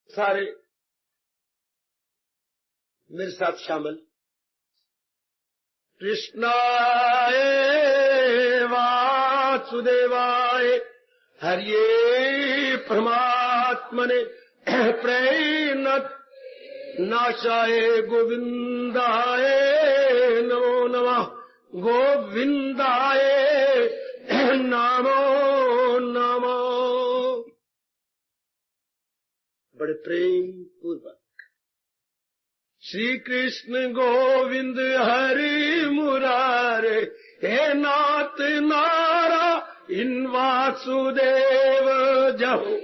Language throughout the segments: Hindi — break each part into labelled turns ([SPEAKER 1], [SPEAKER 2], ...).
[SPEAKER 1] सारे मेरे साथ शामिल। कृष्णाय वासुदेवाय हरिये परमात्मने प्रणत नाशाय गोविंदाय नमो नमः। गोविंदाय नमो नमः। बड़े प्रेम पूर्वक श्री कृष्ण गोविंद हरि मुरारे हे नाथ नारायण वासुदेव जहो।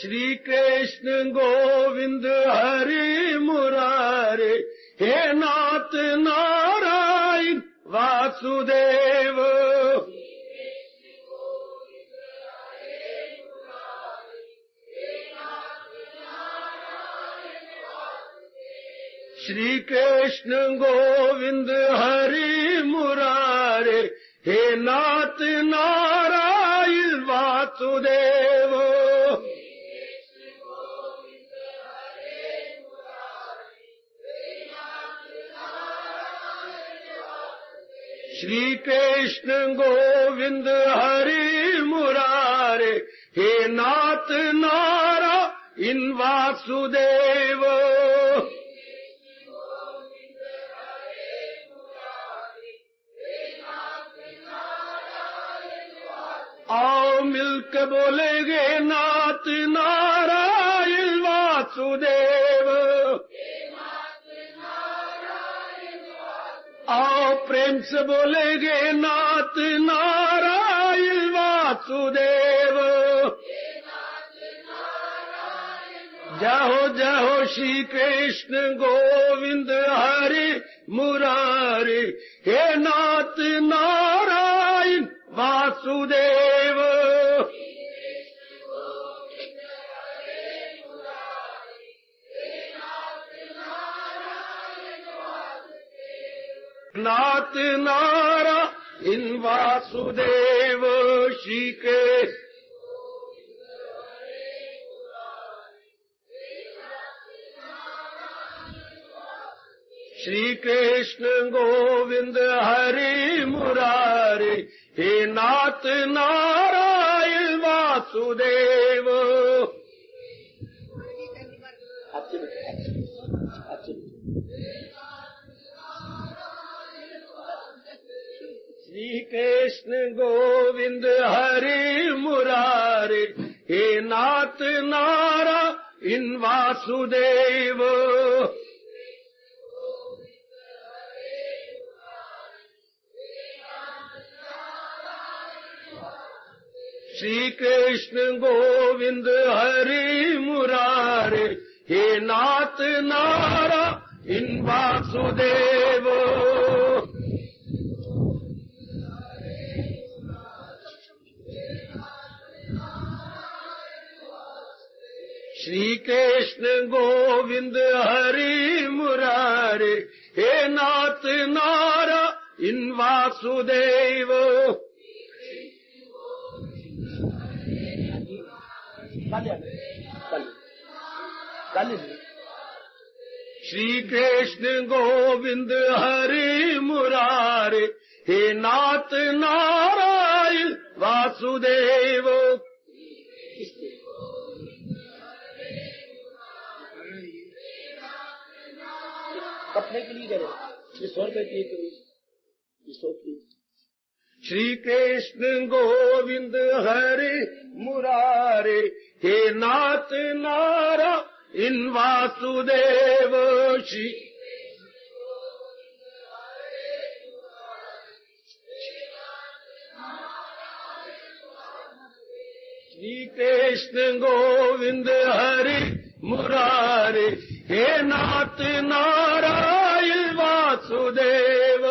[SPEAKER 1] श्री कृष्ण गोविंद हरि मुरारे हे नाथ नारायण वासुदेव। श्री कृष्ण गोविंद हरि मुरारे हे नाथ नारायण वासुदेव। श्री कृष्ण गोविंद हरि मुरारे हे नाथ नारायण वासुदेव। आओ मिलकर बोलेंगे नाथ नारायण वासुदेव। आओ प्रेम से बोलेंगे नाथ नारायण वासुदेव। जहो जहो श्री कृष्ण गोविंद हरि मुरारी हे नाथ नारायण वासुदेव। नाथ नारायण वासुदेव श्री कृष्ण। श्री कृष्ण गोविंद हरि मुरारी हे नाथ नारायण वासुदेव। श्री कृष्ण गोविंद हरि मुरारी हे नाथ नारायण वासुदेव। श्री कृष्ण गोविंद हरि मुरारी हे नाथ नारायण वासुदेव। श्री कृष्ण गोविंद हरि मुरारी हे नाथ नारायण वासुदेव। श्री कृष्ण गोविंद हरि मुरारी हे नाथ नारायण वासुदेव। कपड़े के लिए करो 100 रुपए की श्री कृष्ण गोविंद हरि मुरारी हे नाथ नारायण वासुदेव। श्री कृष्ण गोविंद हरि मुरारी हे नाथ नारायण वासुदेव।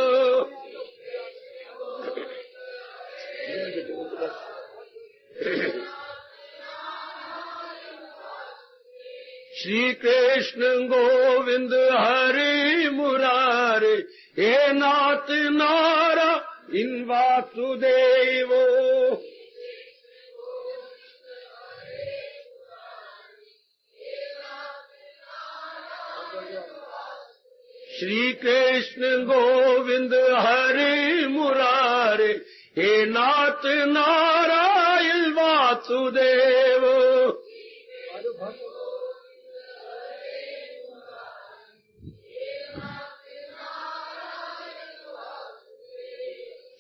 [SPEAKER 1] श्री कृष्ण गोविंद हरि मुरारी
[SPEAKER 2] हे नाथ नारायण वासुदेव। श्री कृष्ण गोविंद हरे मुरारे, हे नाथ नारायण वासुदेव।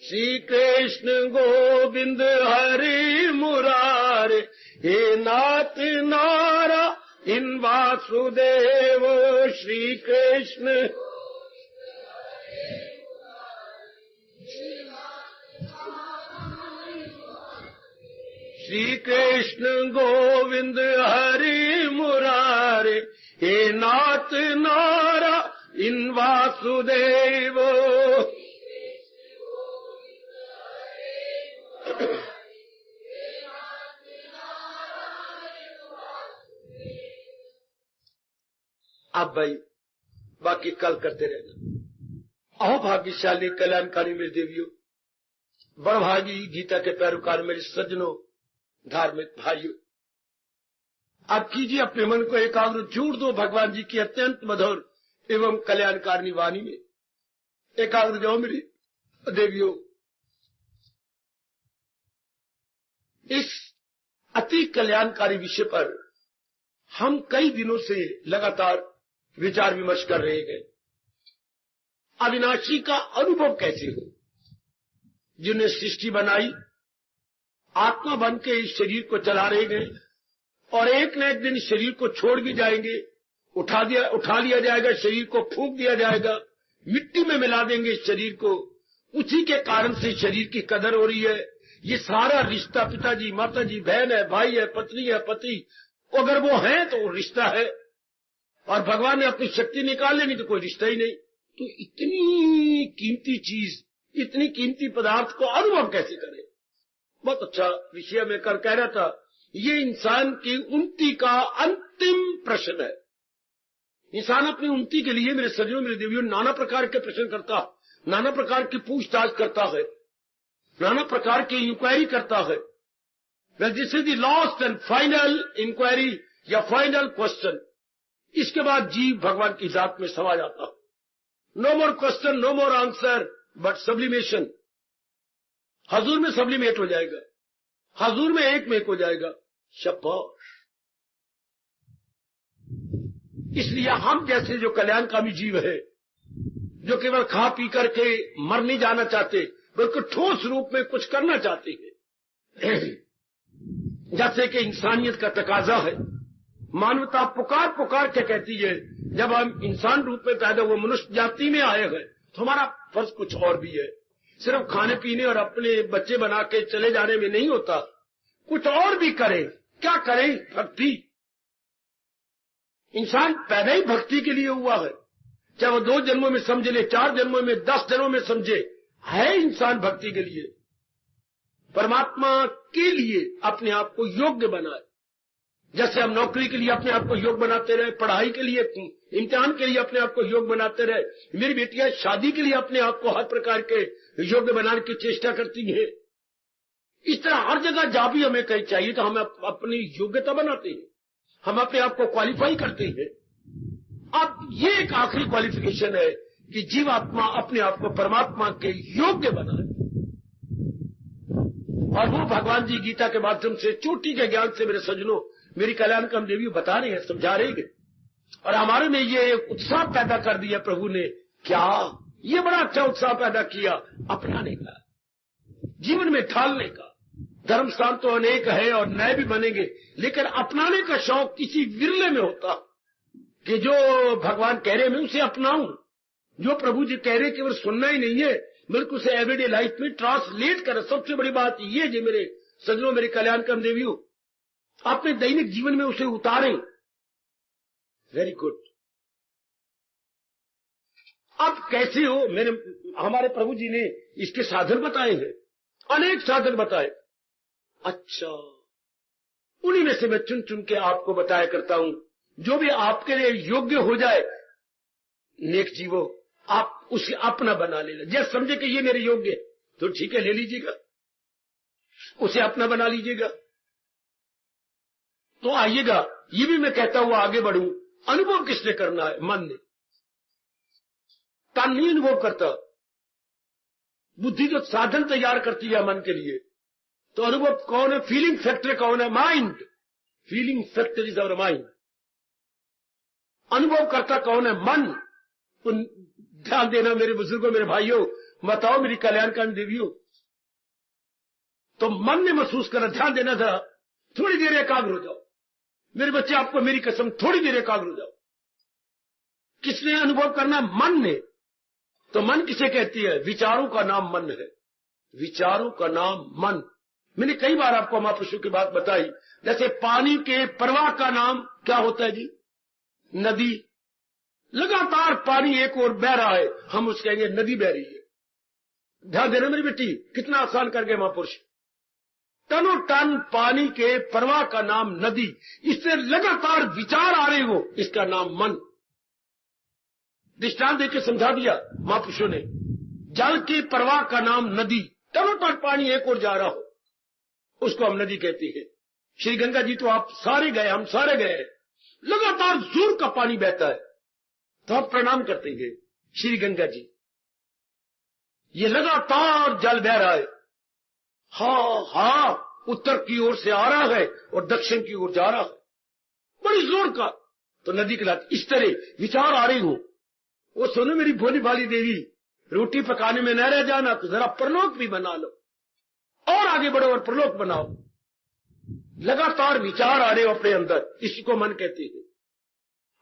[SPEAKER 2] श्री कृष्ण गोविंद हरे मुरारे, हे नाथ नारायण वासुदेव। श्री कृष्ण श्री कृष्ण गोविंद हरे मुरारे, हे नाथ नारायण वासुदेव। अब भाई बाकी कल करते रहना। अहो भाग्यशाली कल्याणकारी मेरे देवियों, बड़भागी गीता के पैरोकार मेरे सज्जनों, धार्मिक भाइयों, आप कीजिए अपने मन को एकाग्र, जोड़ दो भगवान जी की अत्यंत मधुर एवं कल्याणकारिणी वाणी में। एकाग्र जाओ मेरी देवियों। इस अति कल्याणकारी विषय पर हम कई दिनों से लगातार विचार विमर्श कर रहे हैं। अविनाशी का अनुभव कैसे हो? जिन्हें सृष्टि बनाई, आत्मा बन के इस शरीर को चला रहे हैं और एक न एक दिन शरीर को छोड़ भी जाएंगे। उठा लिया जाएगा, शरीर को फूंक दिया जाएगा, मिट्टी में मिला देंगे इस शरीर को। उसी के कारण से शरीर की कदर हो रही है। ये सारा रिश्ता पिताजी, माताजी, बहन है, भाई है, पत्नी है, पति, अगर वो है तो वो रिश्ता है। और भगवान ने अपनी शक्ति निकाल लेनी तो कोई रिश्ता ही नहीं। तो इतनी कीमती चीज, इतनी कीमती पदार्थ को अनुभव कैसे करें? बहुत अच्छा विषय में कल कह रहा था। ये इंसान की उन्नति का अंतिम प्रश्न है। इंसान अपनी उन्नति के लिए मेरे सज्जनों, मेरे देवियों, नाना प्रकार के प्रश्न करता, नाना प्रकार की पूछताछ करता है, नाना प्रकार की इंक्वायरी करता है। This is the last and final inquiry या फाइनल क्वेश्चन। इसके बाद जीव भगवान की जात में समा जाता है। No more question, no more answer, but sublimation. हजूर में सब्लिमेट हो जाएगा, हजूर में एक हो जाएगा। शाबाश। इसलिए हम जैसे जो कल्याणकामी जीव है, जो केवल खा पी करके मर नहीं जाना चाहते, बल्कि ठोस रूप में कुछ करना चाहते हैं, जैसे कि इंसानियत का तकाजा है। मानवता पुकार पुकार के कहती है, जब हम इंसान रूप में पैदा हुए, मनुष्य जाति में आए हैं, तो हमारा फर्ज कुछ और भी है। सिर्फ खाने पीने और अपने बच्चे बना के चले जाने में नहीं होता, कुछ और भी करें। क्या करें? भक्ति। इंसान पैदा ही भक्ति के लिए हुआ है। चाहे वो 2 जन्मों में समझ ले, 4 जन्मों में, 10 जन्मों में समझे, है इंसान भक्ति के लिए। परमात्मा के लिए अपने आप को योग्य बनाए। जैसे हम नौकरी के लिए अपने आप को योग्य बनाते रहे, पढ़ाई के लिए, इम्तिहान के लिए अपने आप को योग्य बनाते रहे, मेरी बेटियां शादी के लिए अपने आप को हर प्रकार के योग्य बनाने की चेष्टा करती हैं। इस तरह हर जगह जहां भी हमें कहीं चाहिए तो हम अपनी योग्यता बनाते हैं, हम अपने आप को क्वालिफाई करते हैं। अब ये एक आखिरी क्वालिफिकेशन है कि जीवात्मा अपने आप को परमात्मा के योग्य बनाए। और वो भगवान जी गीता के माध्यम से, चोटी के ज्ञान से मेरे सज्जनों, मेरी कल्याणकाम देवी बता रहे हैं, समझा रहे हैं। और हमारे में ये उत्साह पैदा कर दिया प्रभु ने। क्या ये बड़ा अच्छा उत्साह पैदा किया अपनाने का, जीवन में ढालने का। धर्म स्थान तो अनेक है और नए भी बनेंगे, लेकिन अपनाने का शौक किसी विरले में होता कि जो भगवान कह रहे मैं उसे अपनाऊं। जो प्रभु जी कह रहे केवल सुनना ही नहीं है, बल्कि उसे एवरीडे लाइफ में ट्रांसलेट करे। सबसे बड़ी बात ये जो मेरे सज्जनों, मेरे कल्याणकाम देवियों, अपने दैनिक जीवन में उसे उतारें। Very good. अब कैसे हो? हमारे प्रभु जी ने इसके साधन बताए हैं, अनेक साधन बताए। अच्छा, उन्हीं में से मैं चुन चुन के आपको बताया करता हूं, जो भी आपके लिए योग्य हो जाए। नेक जीवो, आप उसे अपना बना लेना। जैसे समझे कि ये मेरे योग्य है तो ठीक है, ले लीजिएगा, उसे अपना बना लीजिएगा। तो आइएगा, ये भी मैं कहता हुआ आगे बढ़ूं, अनुभव किसने करना है? मन ने। तन नहीं अनुभव करता, बुद्धि जो साधन तैयार करती है मन के लिए, तो अनुभव कौन है? फीलिंग फैक्टर कौन है? Mind. Feeling factor is our mind. अनुभव करता कौन है? मन। तो ध्यान देना मेरे बुजुर्गों, मेरे भाइयों, बताओ मेरी कल्याणकारी देवियों, तो मन ने महसूस करा। ध्यान देना जरा, थोड़ी देर एकाग्र हो जाओ मेरे बच्चे, आपको मेरी कसम, थोड़ी देर एकाग्र हो जाओ। किसने अनुभव करना? मन ने। तो मन किसे कहती है? विचारों का नाम मन है। विचारों का नाम मन। मैंने कई बार आपको महापुरुषों की बात बताई। जैसे पानी के प्रवाह का नाम क्या होता है जी? नदी। लगातार पानी एक ओर बह रहा है, हम उसके कहेंगे नदी बह रही है। ध्यान देना मेरी बेटी, कितना आसान कर गए महापुरुष। टनों टन पानी के प्रवाह का नाम नदी। इससे लगातार विचार आ रहे हो, इसका नाम मन। दृष्टांत देकर समझा दिया महापुरुषों ने। जल के प्रवाह का नाम नदी। टनों टन पानी एक ओर जा रहा हो, उसको हम नदी कहते हैं। श्री गंगा जी तो आप सारे गए, हम सारे गए, लगातार जोर का पानी बहता है, तो आप प्रणाम करते हैं श्री गंगा जी। ये लगातार जल बह रहा है, हा उत्तर की ओर से आ रहा है और दक्षिण की ओर जा रहा है, बड़ी जोर का, तो नदी के लात। इस तरह विचार आ रही हो। वो सुनो मेरी भोली भाली देवी, रोटी पकाने में न रह जाना, तो जरा परलोक भी बना लो, और आगे बढ़ो और परलोक बनाओ। लगातार विचार आ रहे हो अपने अंदर, इसी को मन कहते हैं।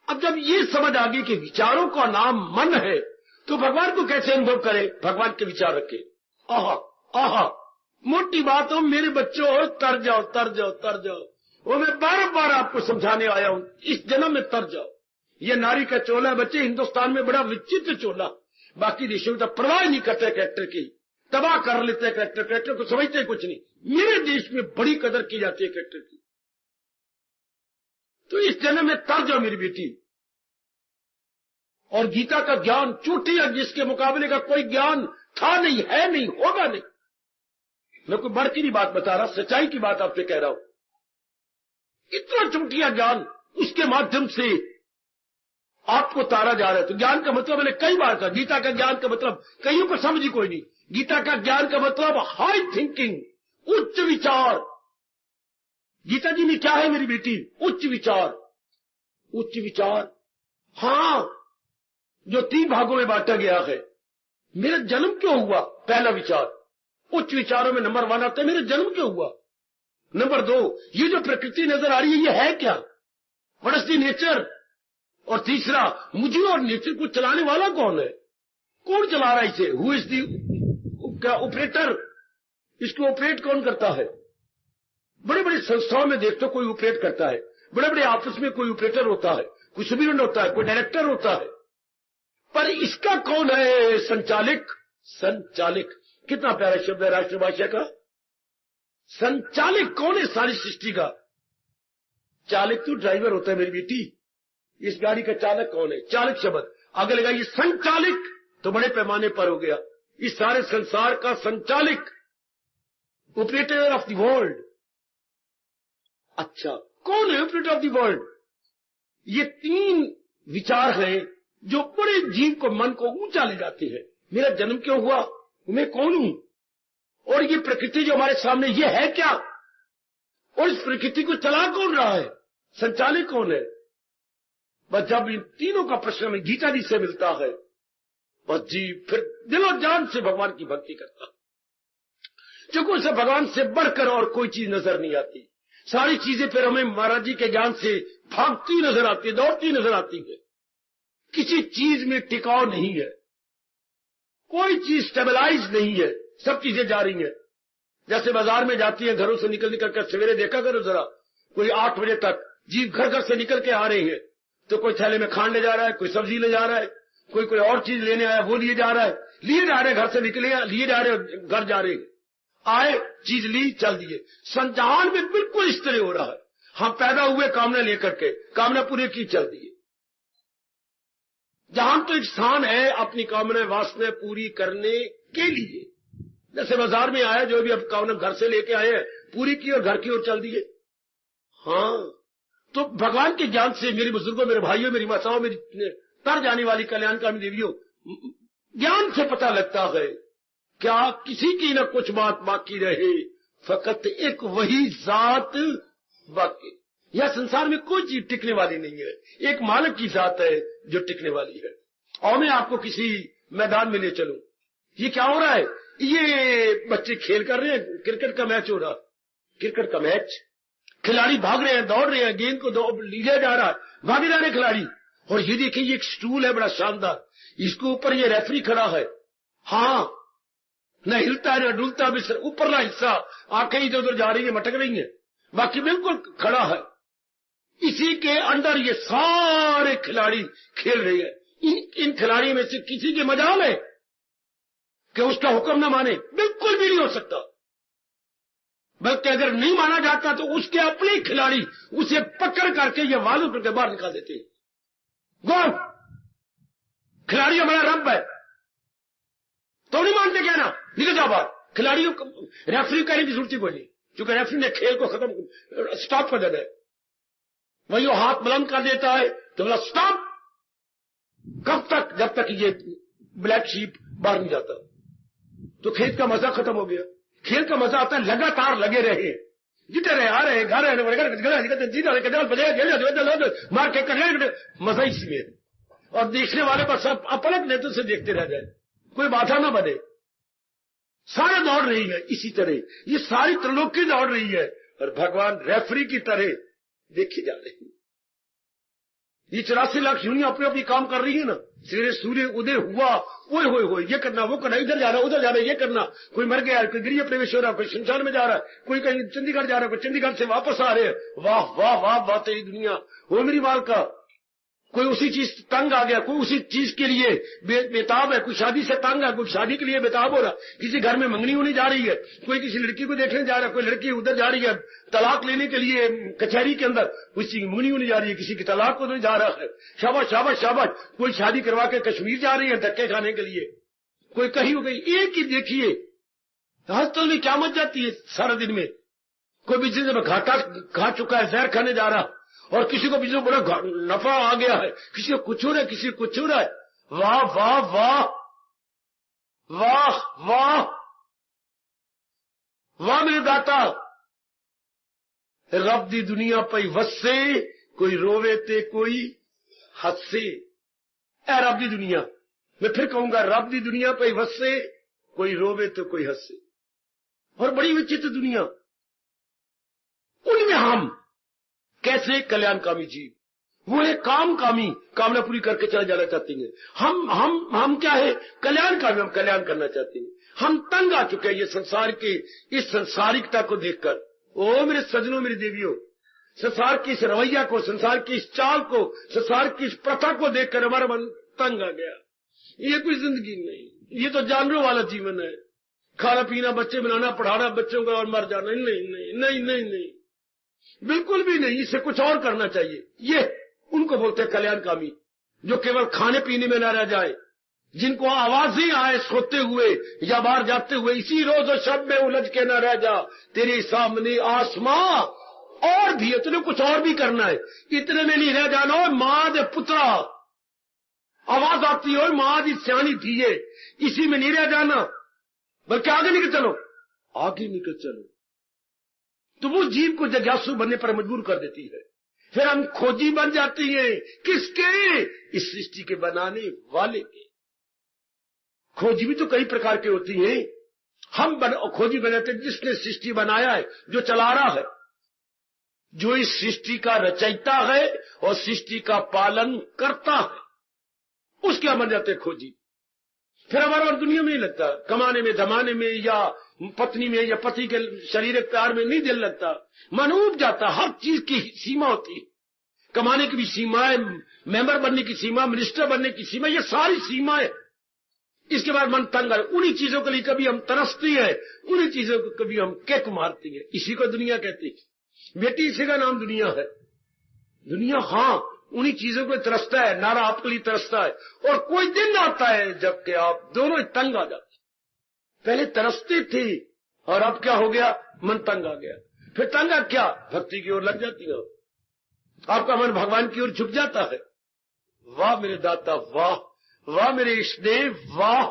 [SPEAKER 2] अब जब ये समझ आ गई कि विचारों का नाम मन है, तो भगवान को कैसे अनुभव करे? भगवान के विचार रखे। आहा आहा, मोटी बात हो मेरे बच्चों, तर जाओ तर जाओ तर जाओ। वो मैं बार बार आपको समझाने आया हूं, इस जन्म में तर जाओ। ये नारी का चोला बच्चे हिंदुस्तान में बड़ा विचित्र चोला, बाकी देशों में तो परवाह नहीं करते कैरेक्टर की, तबाह कर लेते कैरेक्टर को समझते कुछ नहीं। मेरे देश में बड़ी कदर की जाती है कैरेक्टर की। तो इस जन्म में तर जाओ मेरी बेटी। और गीता का ज्ञान चोटी है, जिसके मुकाबले का कोई ज्ञान था नहीं, है नहीं, होगा नहीं। मैं कोई बढ़ की नहीं बात बता रहा, सच्चाई की बात आपसे कह रहा हूं। इतना चोटिया ज्ञान, उसके माध्यम से आपको तारा जा रहा है। तो ज्ञान का मतलब मैंने कई बार कहा, गीता का ज्ञान का मतलब कहीं पर समझी कोई नहीं। गीता का ज्ञान का मतलब हाई थिंकिंग, उच्च विचार। गीता जी में क्या है मेरी बेटी? उच्च विचार। उच्च विचार, हां, जो 3 भागों में बांटा गया है। मेरा जन्म क्यों हुआ? पहला विचार। उच्च विचारों में नंबर 1 आता है, मेरा जन्म क्यों हुआ। नंबर 2, ये जो प्रकृति नजर आ रही है, ये है क्या? What is the nature? और तीसरा, मुझे और नेचर को चलाने वाला कौन है? कौन चला रहा है इसे? Who is the operator? इसको ऑपरेट कौन करता है? बड़े बड़े संस्थाओं में देखते कोई ऑपरेट करता है, बड़े बड़े ऑफिस में कोई ऑपरेटर होता है, कोई सुपरिटेंडेंट होता है, कोई डायरेक्टर होता है, पर इसका कौन है संचालक? संचालक, कितना प्यारा शब्द है राष्ट्रभाषा का। संचालक कौन है सारी सृष्टि का? चालक तो ड्राइवर होता है मेरी बेटी, इस गाड़ी का चालक कौन है? चालक शब्द आगे लगाइए संचालक, तो बड़े पैमाने पर हो गया। इस सारे संसार का संचालक, ऑपरेटर ऑफ द वर्ल्ड। अच्छा, कौन है ऑपरेटर ऑफ द वर्ल्ड? ये 3 विचार हैं जो बड़े जीव को, मन को ऊंचा ले जाते हैं। मेरा जन्म क्यों हुआ? मैं कौन हूं? और ये प्रकृति जो हमारे सामने, ये है क्या? और इस प्रकृति को चला कौन रहा है? संचालक कौन है? बस जब इन तीनों का प्रश्न हमें गीता जी से मिलता है, बस जी फिर दिलो जान से भगवान की भक्ति करता है। क्योंकि उसे भगवान से बढ़कर और कोई चीज नजर नहीं आती। सारी चीजें फिर हमें महाराज जी के ज्ञान से भागती नजर आती है, दौड़ती नजर आती है। किसी चीज में टिकाव नहीं है, कोई चीज स्टेबलाइज नहीं है, सब चीजें जा रही हैं। जैसे बाजार में जाती है, घरों से निकल कर सवेरे देखा करो जरा, कोई 8 बजे तक जीव घर घर से निकल के आ रहे हैं, तो कोई थैले में खांड ले जा रहा है, कोई सब्जी ले जा रहा है, कोई और चीज लेने आया वो लिए जा रहा है, लिए जा रहे घर से निकले, लिए जा रहे घर जा रहे, आए चीज ली चल दिए। संजान में बिल्कुल इस तरह हो रहा है। हम पैदा हुए कामना लेकर के, कामना पूरी की चल दिए। जहां तो एक स्थान है अपनी कामना वासना पूरी करने के लिए। जैसे बाजार में आया, जो भी अब कामना घर से लेके आए हैं, पूरी की और घर की ओर चल दिए। हाँ, तो भगवान के ज्ञान से मेरे बुजुर्गों, मेरे भाइयों, मेरी माताओं, मेरी तर जाने वाली कल्याणकामी देवियों, ज्ञान से पता लगता है क्या किसी की न कुछ बात बाकी रहे, फकत एक वही जात बाकी। यह संसार में कोई चीज टिकने वाली नहीं है, एक मालिक की जात है जो टिकने वाली है। और मैं आपको किसी मैदान में ले चलूं, ये क्या हो रहा है? ये बच्चे खेल कर रहे हैं, क्रिकेट का मैच हो रहा, क्रिकेट का मैच, खिलाड़ी भाग रहे हैं, दौड़ रहे हैं, गेंद को लिया जा रहा है, भागे जा रहे खिलाड़ी। और ये देखिए, ये एक स्टूल है बड़ा शानदार, इसके ऊपर ये रेफरी खड़ा है। हाँ, न हिलता है न डुलता, भी ऊपरला हिस्सा, आंखें इधर उधर जा रही है, मटक रही है, बाकी बिल्कुल खड़ा है। इसी के अंदर ये सारे खिलाड़ी खेल रहे हैं। इन खिलाड़ियों में से किसी के मजाल है कि उसका हुक्म न माने? बिल्कुल भी नहीं हो सकता। बल्कि अगर नहीं माना जाता तो उसके अपने खिलाड़ी उसे पकड़ करके ये वालू करके बाहर निकाल देते हैं। गौर, खिलाड़ी हमारा रब है तो नहीं मानते क्या ना, निकल जाओ बाहर। खिलाड़ियों को रेफरी कहने की जरूरत ही कोई नहीं, क्योंकि रेफरी ने खेल को खत्म स्टॉप कर देना है। वही वो हाथ बुलंद कर देता है तो बोला स्टॉप। कब तक? जब तक ये ब्लैक शीप बाहर नहीं जाता। तो खेल का मजा खत्म हो गया। खेल का मजा आता है लगातार लगे रहे, जीते रहे, आ रहे, घर रहे, मार के कर, मजा इसमें। और देखने वाले पर सब अपलक नेतृत्व से देखते रह जाए, कोई बाधा ना बने। सारे दौड़ रही है इसी तरह, ये सारी त्रिलोकी दौड़ रही है और भगवान रेफरी की तरह देखी जा रही है। ये 84 लाख यूनियन अपने अपनी काम कर रही है ना। सूर्य उदय हुआ, ओए होए होए, ये करना वो करना, इधर जा रहा उधर जा रहा, ये करना, कोई मर गया, कोई गृह प्रवेश हो रहा, कोई शमशान में जा रहा है, कोई कहीं चंडीगढ़ जा रहा है, कोई चंडीगढ़ से वापस आ रहे हैं। वाह वाह वाह, बात है दुनिया। वो मेरी माल का कोई उसी चीज तंग आ गया, कोई उसी चीज के लिए बेताब है, कोई शादी से तंग है, कोई शादी के लिए बेताब हो रहा, किसी घर में मंगनी होने जा रही है, कोई किसी लड़की को देखने जा रहा है, कोई लड़की उधर जा रही है तलाक लेने के लिए कचहरी के अंदर, किसी की मंगनी होने जा रही है, किसी की तलाक को जा रहा है। शाबाश शाबाश शाबाश। कोई शादी करवा के कश्मीर जा रही है धक्के खाने के लिए, कोई कहीं हो गई। एक ही देखिए, हॉस्टल में क्या मच जाती है सारा दिन में। कोई बिजनेस में घाटा खा चुका है, जहर खाने जा रहा, और किसी को बिजनेस बड़ा नफा आ गया है, किसी को कुछ हो रहा है, किसी को कुछ हो रहा है। वाह वाह वाह वाह वाह वाह मेरे दाता। रब दी दुनिया पई वसे, कोई रोवे ते कोई हंसे। ए रब दी दुनिया, मैं फिर कहूंगा, रब दी दुनिया पई वसे, कोई रोवे तो कोई हंसे। और बड़ी विचित्र दुनिया, उनमें हम कैसे कल्याणकामी जीव, वो है कामकामी, कामना पूरी करके चले जाना चाहते हैं। हम क्या है? कल्याणकामी, हम कल्याण करना चाहते हैं। हम तंग आ चुके हैं ये संसार के, इस संसारिकता को देखकर। ओ मेरे सजनों, मेरी देवियों, संसार की इस रवैया को, संसार की इस चाल को, संसार की इस प्रथा को देखकर हमारा मन तंग आ गया। ये कोई जिंदगी नहीं, ये तो जानवरों वाला जीवन है। खाना पीना, बच्चे बनाना, पढ़ाना बच्चों को और मर जाना। नहीं नहीं नहीं नहीं नहीं, बिल्कुल भी नहीं। इससे कुछ और करना चाहिए। ये उनको बोलते हैं कल्याणकामी, जो केवल खाने पीने में न रह जाए, जिनको आवाज ही आए सोते हुए या बाहर जाते हुए, इसी रोज और शब में उलझ के न रह जा, तेरे सामने आसमां और भी है, तुझे कुछ और भी करना है। इतने में नहीं रह जाना। और मां दे पुत्रा, आवाज आती है, और मां दी सियानी थी ये, इसी में नहीं रह जाना, बल्कि आगे निकल चलो, आगे निकल चलो। तो वो जीव को जिज्ञासु बनने पर मजबूर कर देती है। फिर हम खोजी बन जाती हैं। किसके? इस सृष्टि के बनाने वाले के। खोजी भी तो कई प्रकार की होती हैं। हम खोजी बनाते जिसने सृष्टि बनाया है, जो चला रहा है, जो इस सृष्टि का रचयिता है और सृष्टि का पालन करता है, उसके हम बन जाते खोजी। फिर हमारा और दुनिया में नहीं लगता, कमाने में धमाने में, या पत्नी में, या पति के शारीरिक प्यार में नहीं दिल लगता। मन उब जाता। हर चीज की सीमा होती है, कमाने की भी सीमा है, मेंबर बनने की सीमा, मिनिस्टर बनने की सीमा, ये सारी सीमाएं। इसके बाद मन तंग है। उन्हीं चीजों के लिए कभी हम तरसती है, उन्हीं चीजों को कभी हम किक मारती है। इसी को दुनिया कहती है। बेटी, इसी का नाम दुनिया है। दुनिया, हाँ, उन्हीं चीजों को तरसता है, नारा आपके लिए तरसता है। और कोई दिन आता है जबकि आप दोनों तंग आ जाते। पहले तरसते थे और अब क्या हो गया, मन तंग आ गया। फिर तंग आ क्या, भक्ति की ओर लग जाती है, आपका मन भगवान की ओर झुक जाता है। वाह मेरे दाता, वाह वाह मेरे इष्टदेव, वाह।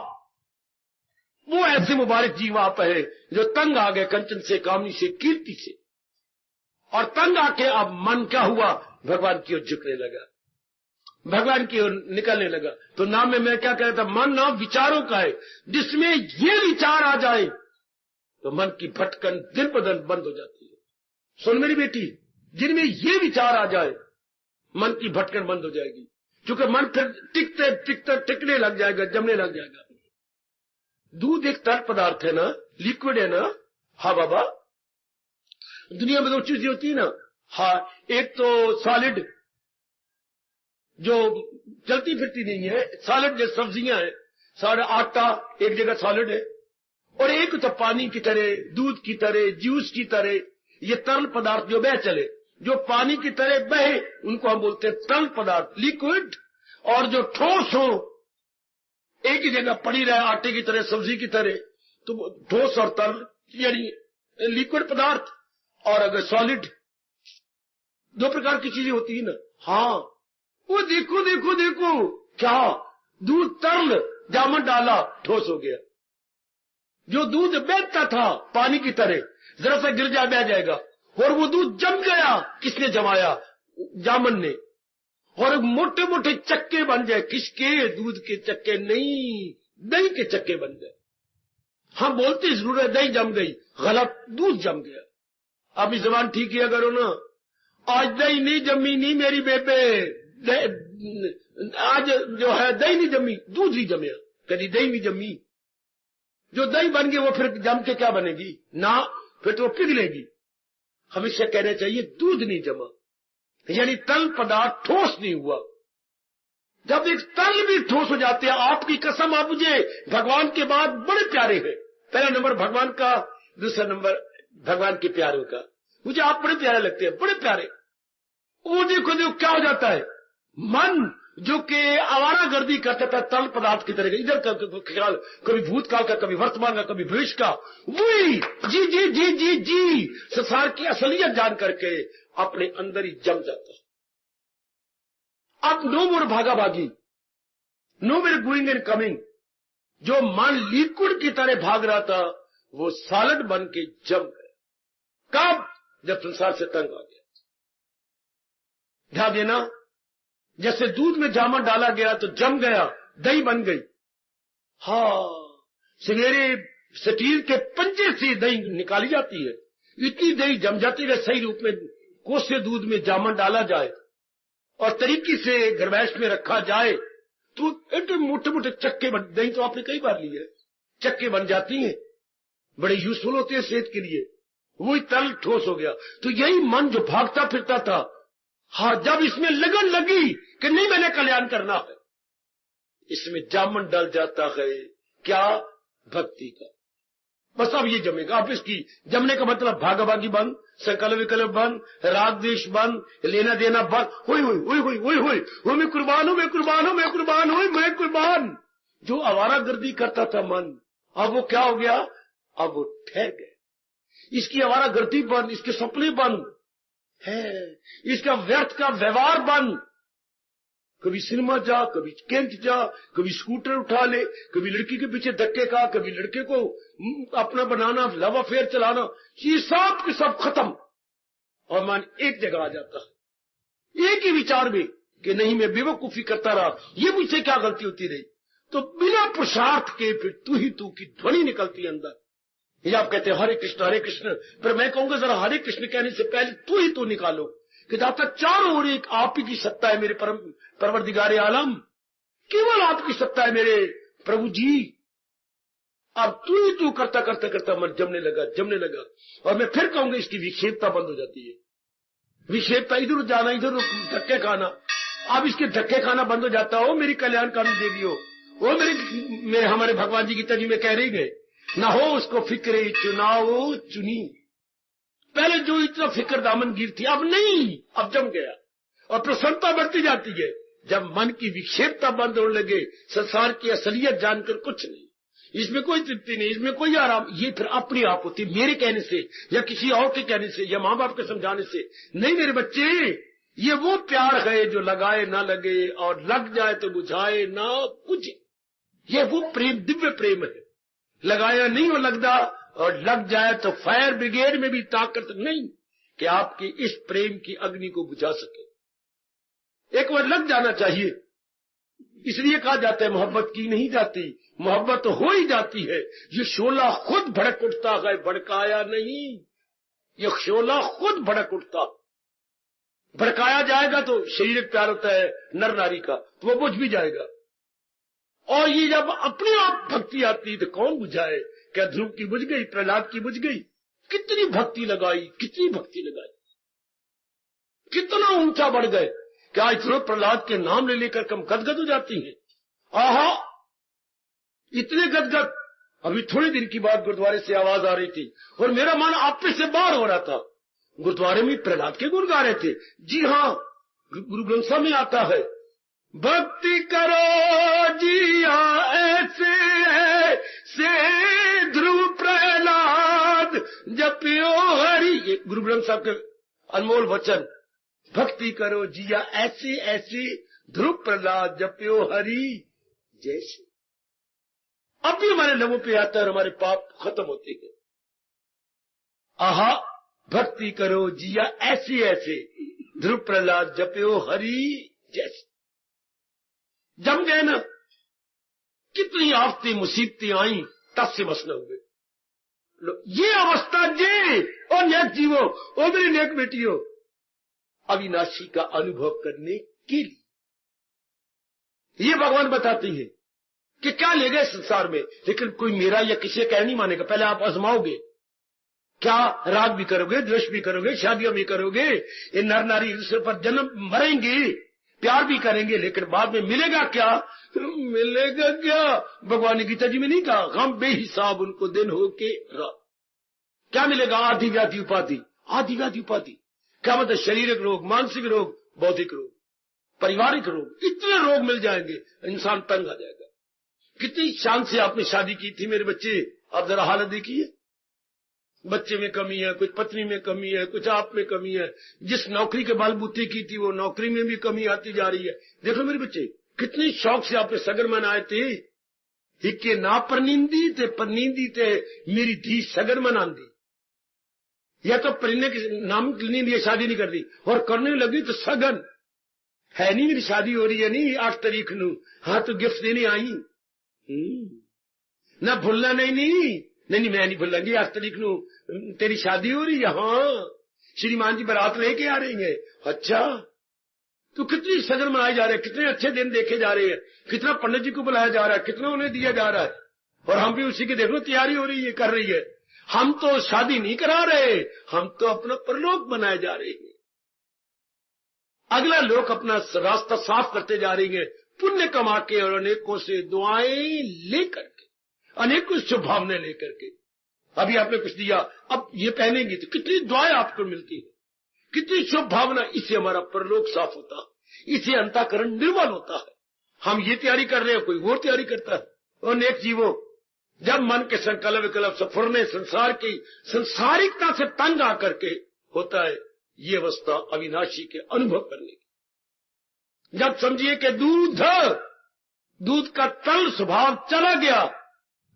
[SPEAKER 2] वो ऐसे मुबारक जीव आप है जो तंग आ गए कंचन से, कामनी से, कीर्ति से, और तंग आके अब मन क्या हुआ, भगवान की ओर झुकने लगा, भगवान की ओर निकलने लगा। तो नाम में मैं क्या कह रहा था, मन नाम विचारों का है। जिसमें ये विचार आ जाए तो मन की भटकन दिन ब दिन बंद हो जाती है। सुन मेरी बेटी, जिनमें ये विचार आ जाए मन की भटकन बंद हो जाएगी, क्योंकि मन फिर टिकते टिकते टिकने लग जाएगा, जमने लग जाएगा। दूध एक तरल पदार्थ है ना, लिक्विड है ना। हाँ बाबा, दुनिया में दो चीजें होती है ना। हाँ, एक तो सॉलिड जो चलती फिरती नहीं है, सॉलिड जो सब्जियां हैं, सारा आटा एक जगह सॉलिड है, और एक तो पानी की तरह, दूध की तरह, जूस की तरह, ये तरल पदार्थ जो बह चले, जो पानी की तरह बहे उनको हम बोलते हैं तरल पदार्थ, लिक्विड। और जो ठोस हो, एक ही जगह पड़ी रहे, आटे की तरह, सब्जी की तरह, तो ठोस और तरल यानी लिक्विड पदार्थ। और अगर सॉलिड, दो प्रकार की चीजें होती है ना। हाँ, वो देखो देखो देखो, क्या दूध तरल, जामन डाला, ठोस हो गया। जो दूध बहता था पानी की तरह, जरा सा गिर जाए बह जाएगा, और वो दूध जम गया। किसने जमाया, जामन ने। और मोटे मोटे चक्के बन जाए, किसके, दूध के चक्के नहीं, दही के चक्के बन गए। हम बोलते जरूर है दही जम गई, गलत, दूध जम गया। अपनी जबान ठीक किया करो ना। आज दही नहीं जमी नहीं मेरी बेबे, आज जो है दही नहीं जमी, दूध ही जमया, कभी दही नहीं जमी। जो दही बन गई वो फिर जम के क्या बनेगी ना, फिर तो पिघलेगी। हमेशा कहना चाहिए दूध नहीं जमा, यानी तल पदार्थ ठोस नहीं हुआ। जब एक तल भी ठोस हो जाते हैं, आपकी कसम, आप मुझे भगवान के बाद बड़े प्यारे हैं। पहला नंबर भगवान का, दूसरा नंबर भगवान के प्यारों का। मुझे आप बड़े प्यारे लगते हैं, बड़े प्यारे। वो देखो देखो क्या हो जाता है, मन जो कि आवारागर्दी करता था तल पदार्थ की तरह, इधर का ख्याल, कभी भूतकाल का, कभी वर्तमान का, कभी भविष्य का, वही जी जी जी जी जी संसार की असलियत जान करके अपने अंदर ही जम जाता है। अब नो मोर भागा भागी, no more going and coming. जो मन लिक्विड की तरह भाग रहा था वो सॉलिड बन के जम गया। कब, जब संसार से तंग आ गया। ध्यान देना, जैसे दूध में जामन डाला गया तो जम गया, दही बन गई। हाँ, सवेरे स्टील के पंजे से दही निकाली जाती है, इतनी दही जम जाती है। सही रूप में कोसे दूध में जामन डाला जाए और तरीके से गरमैश में रखा जाए तो इतने मोटे मोटे चक्के बन, दही तो आपने कई बार ली है, चक्के बन जाती हैं, बड़े यूजफुल होते हैं सेहत के लिए। वही तल ठोस हो गया। तो यही मन जो भागता फिरता था, हाँ, जब इसमें लगन लगी कि नहीं मैंने कल्याण करना है, इसमें जामन डल जाता है, क्या, भक्ति का। बस अब ये जमेगा। अब इसकी जमने का मतलब भागाभागी बंद, संकल्प विकल्प बंद, राग द्वेष बंद, लेना देना बंद। हुई हुई हुई हुई हुई हुई हुई, मैं कुर्बान हूं, मैं कुर्बान हूं, मैं कुर्बान हूं, मैं कुर्बान। जो आवारागर्दी करता था मन, अब वो क्या हो गया, अब वो ठहर गए। इसकी आवारागर्दी बंद, इसके सपने बंद है, इसका व्यर्थ का व्यवहार बंद। कभी सिनेमा जा, कभी कैंट जा, कभी स्कूटर उठा ले, कभी लड़की के पीछे धक्के का, कभी लड़के को अपना बनाना, लव अफेयर चलाना, ये सब के सब खत्म। और मन एक जगह आ जाता है, एक ही विचार में कि नहीं मैं बेवकूफी करता रहा, ये मुझसे क्या गलती होती रही। तो बिना पुरुषार्थ के फिर तू ही तू की ध्वनि निकलती है अंदर। ये आप कहते हैं हरे कृष्ण, पर मैं कहूंगा जरा हरे कृष्ण कहने से पहले तू ही तू निकालो कि जब तक चारों ओर एक आप ही की सत्ता है मेरे परवरदिगारे आलम, केवल आपकी सत्ता है मेरे प्रभु जी। अब तू ही तू करता करता करता मन जमने लगा। और मैं फिर कहूंगा इसकी विक्षेपता बंद हो जाती है। विक्षेपता, इधर जाना, इधर धक्के खाना, अब इसके धक्के खाना बंद हो जाता हो। मेरी कल्याणकारी देवी हो, वो मेरे हमारे भगवान जी गीता जी में कह रही गए, ना हो उसको फिक्रे चुनाव चुनी। पहले जो इतना फिक्र दामनगीर थी, अब नहीं, अब जम गया। और प्रसन्नता बढ़ती जाती है। जब मन की विक्षेपता बंद होने लगे, संसार की असलियत जानकर कुछ नहीं, इसमें कोई तृप्ति नहीं, इसमें कोई आराम, ये फिर अपने आप होती है, मेरे कहने से या किसी और के कहने से या माँ बाप के समझाने से नहीं। मेरे बच्चे, ये वो प्यार है जो लगाए ना लगे और लग जाए तो बुझाए ना बुझे। ये वो प्रेम, दिव्य प्रेम है। लगाया नहीं हो लगता और लग जाए तो फायर ब्रिगेड में भी ताकत नहीं कि आपकी इस प्रेम की अग्नि को बुझा सके। एक बार लग जाना चाहिए। इसलिए कहा जाता है मोहब्बत की नहीं जाती, मोहब्बत तो हो ही जाती है। ये शोला खुद भड़क उठता है, भड़काया नहीं। ये शोला खुद भड़क उठता, भड़काया जाएगा तो शारीरिक प्यार होता है नर नारी का, तो वो बुझ भी जाएगा। और ये जब अपने आप भक्ति आती तो कौन बुझाए? क्या ध्रुव की बुझ गई, प्रहलाद की बुझ गई? कितनी भक्ति लगाई, कितनी भक्ति लगाई, कितना ऊंचा बढ़ गए। क्या इतना प्रहलाद के नाम ले लेकर कम गदगद हो जाती हैं? आहा, इतने गदगद। अभी थोड़ी दिन की बात गुरुद्वारे से आवाज आ रही थी और मेरा मन आपे से बाहर हो रहा था। गुरुद्वारे में प्रहलाद के गुण गा रहे थे। जी हाँ, गुरु ग्रंथ साहब में आता है, भक्ति करो जिया ऐसे से ध्रुव प्रहलाद जपियो हरि। ये गुरु ग्रंथ साहब के अनमोल वचन। भक्ति करो जिया ऐसे ऐसे ध्रुव प्रहलाद जपियो हरि जैसे। अब भी हमारे लबों पे आता है और हमारे पाप खत्म होते हैं। आहा, भक्ति करो जिया ऐसे ऐसे ध्रुव प्रहलाद जपियो हरि जैसे। जम गए ना, कितनी आफतें मुसीबतें आई, तब से बस न हुए। ये अवस्था जे और नेक जीवो, ओ मेरी नेक बेटियों, अविनाशी का अनुभव करने के लिए ये भगवान बताती है कि क्या ले गए संसार में, लेकिन कोई मेरा या किसी का नहीं मानेगा। पहले आप आजमाओगे, क्या राग भी करोगे, द्वेष भी करोगे, शादियां भी करोगे, ये नर नारी दूसरे पर जन्म मरेंगे, प्यार भी करेंगे, लेकिन बाद में मिलेगा क्या? मिलेगा क्या? भगवान ने गीता जी में नहीं कहा, हम बेहिसाब उनको दिन हो के रात। क्या मिलेगा? आदि व्याधि उपाधि। आदि व्याधि उपाधि क्या मतलब? शारीरिक रोग, मानसिक रोग, बौद्धिक रोग, पारिवारिक रोग, इतने रोग मिल जाएंगे, इंसान तंग आ जाएगा। कितनी शान से आपने शादी की थी मेरे बच्चे, आप जरा हालत देखिए। बच्चे में कमी है, कुछ पत्नी में कमी है, कुछ आप में कमी है। जिस नौकरी के बलबूते की थी वो नौकरी में भी कमी आती जा रही है। देखो मेरे बच्चे, कितनी शौक से आपने सगर मनाए थे। हिक्के ना परनिंदी थे, परनिंदी थे मेरी धी सगर मनांदी। या तो परिने के नाम नहीं दिए, शादी नहीं कर दी, और करने लगी तो सगन है नहीं, मेरी शादी हो रही है नहीं 8 तारीख नू, हाँ तो गिफ्ट देने आई। ना भूलना नहीं, मैं नहीं भूलांगी, 8 तारीख नू तेरी शादी हो रही है। हाँ, श्रीमान जी बारात लेके आ रही है। अच्छा, तो कितनी सगन मनाए जा रहे हैं, कितने अच्छे दिन देखे जा रहे हैं, कितना पंडित जी को बुलाया जा रहा है, कितना उन्हें दिया जा रहा है, और हम भी उसी की देख लो तैयारी हो रही है, कर रही है। हम तो शादी नहीं करा रहे, हम तो अपना परलोक बनाए जा रहे हैं। अगला लोक अपना रास्ता साफ करते जा रही है, पुण्य कमा के और अनेकों से दुआएं लेकर के, अनेकों शुभभावनाएं लेकर के। अभी आपने कुछ दिया, अब ये पहनेंगी तो कितनी दुआएं आपको मिलती है, कितनी शुभ भावना। इससे हमारा परलोक साफ होता है, इससे अंतःकरण निर्मल होता है। हम ये तैयारी कर रहे हैं, कोई और तैयारी करता है। और नेक जीवो, जब मन के संकल्प विकल्प सफरने संसार की संसारिकता से तंग आकर के होता है, ये अवस्था अविनाशी के अनुभव करने की। जब समझिए कि दूध का तल स्वभाव चला गया,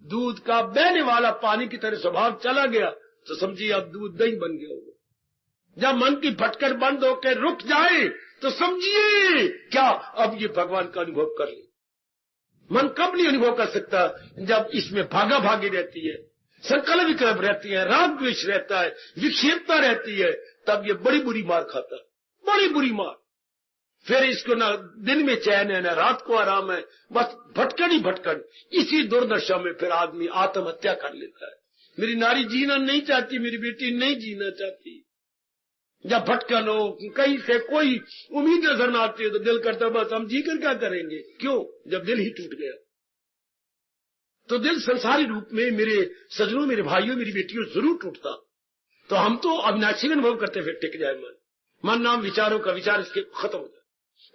[SPEAKER 2] दूध का बहने वाला पानी की तरह स्वभाव चला गया, तो समझिए अब दूध दही बन गया होगा। जब मन की भटकन बंद होकर रुक जाए तो समझिए क्या अब ये भगवान का अनुभव कर ले। मन कब नहीं अनुभव कर सकता? जब इसमें भागा भागी रहती है, संकल्प विकल्प रहती है, राग द्वेष रहता है, विक्षेपता रहती है, तब ये बड़ी बुरी मार खाता है, बड़ी बुरी मार। फिर इसको ना दिन में चैन है, ना रात को आराम है, बस भटकन ही भटकन। इसी दुर्दशा में फिर आदमी आत्महत्या कर लेता है। मेरी नारी जीना नहीं चाहती, मेरी बेटी नहीं जीना चाहती। जब भटकन हो, कहीं से कोई उम्मीद नजर न आती है, तो दिल करता बस हम जी कर क्या करेंगे। क्यों? जब दिल ही टूट गया तो दिल संसारी रूप में मेरे सजनों, मेरे भाइयों, मेरी बेटियों जरूर टूटता। तो हम तो अविनाशी अनुभव करते फिर टिक जाए मन। मन नाम विचारों का विचार इसके खत्म हो जाए।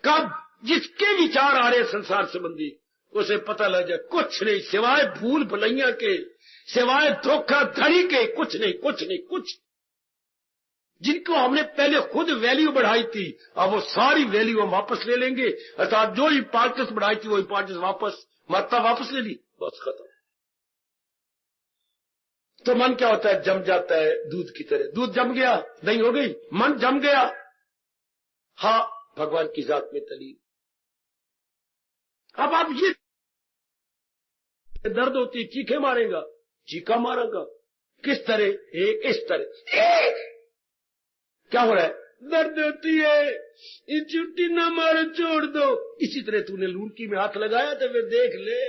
[SPEAKER 2] कब जिसके विचार आ रहे संसार संबंधी उसे पता लग जाए कुछ नहीं सिवाय भूल भुलैया के, सिवाय धोखाधड़ी के, कुछ नहीं, कुछ नहीं, कुछ। जिनको हमने पहले खुद वैल्यू बढ़ाई थी अब वो सारी वैल्यू हम वापस ले लेंगे, अर्थात जो इंपॉर्टेंस बढ़ाई थी वो इंपॉर्टेंस वापस, महत्ता वापस ले ली, बस खत्म। तो मन क्या होता है, जम जाता है दूध की तरह। दूध जम गया, दही हो गई, मन जम गया, हाँ भगवान की जात में तली। अब आप ये दर्द होती, चीखे मारेगा, चीखा मारेगा, किस तरह, इस तरह, क्या हो रहा है, दर्द होती है, ये चुट्टी ना मारो छोड़ दो। इसी तरह तूने लूनकी में हाथ लगाया तो फिर देख ले,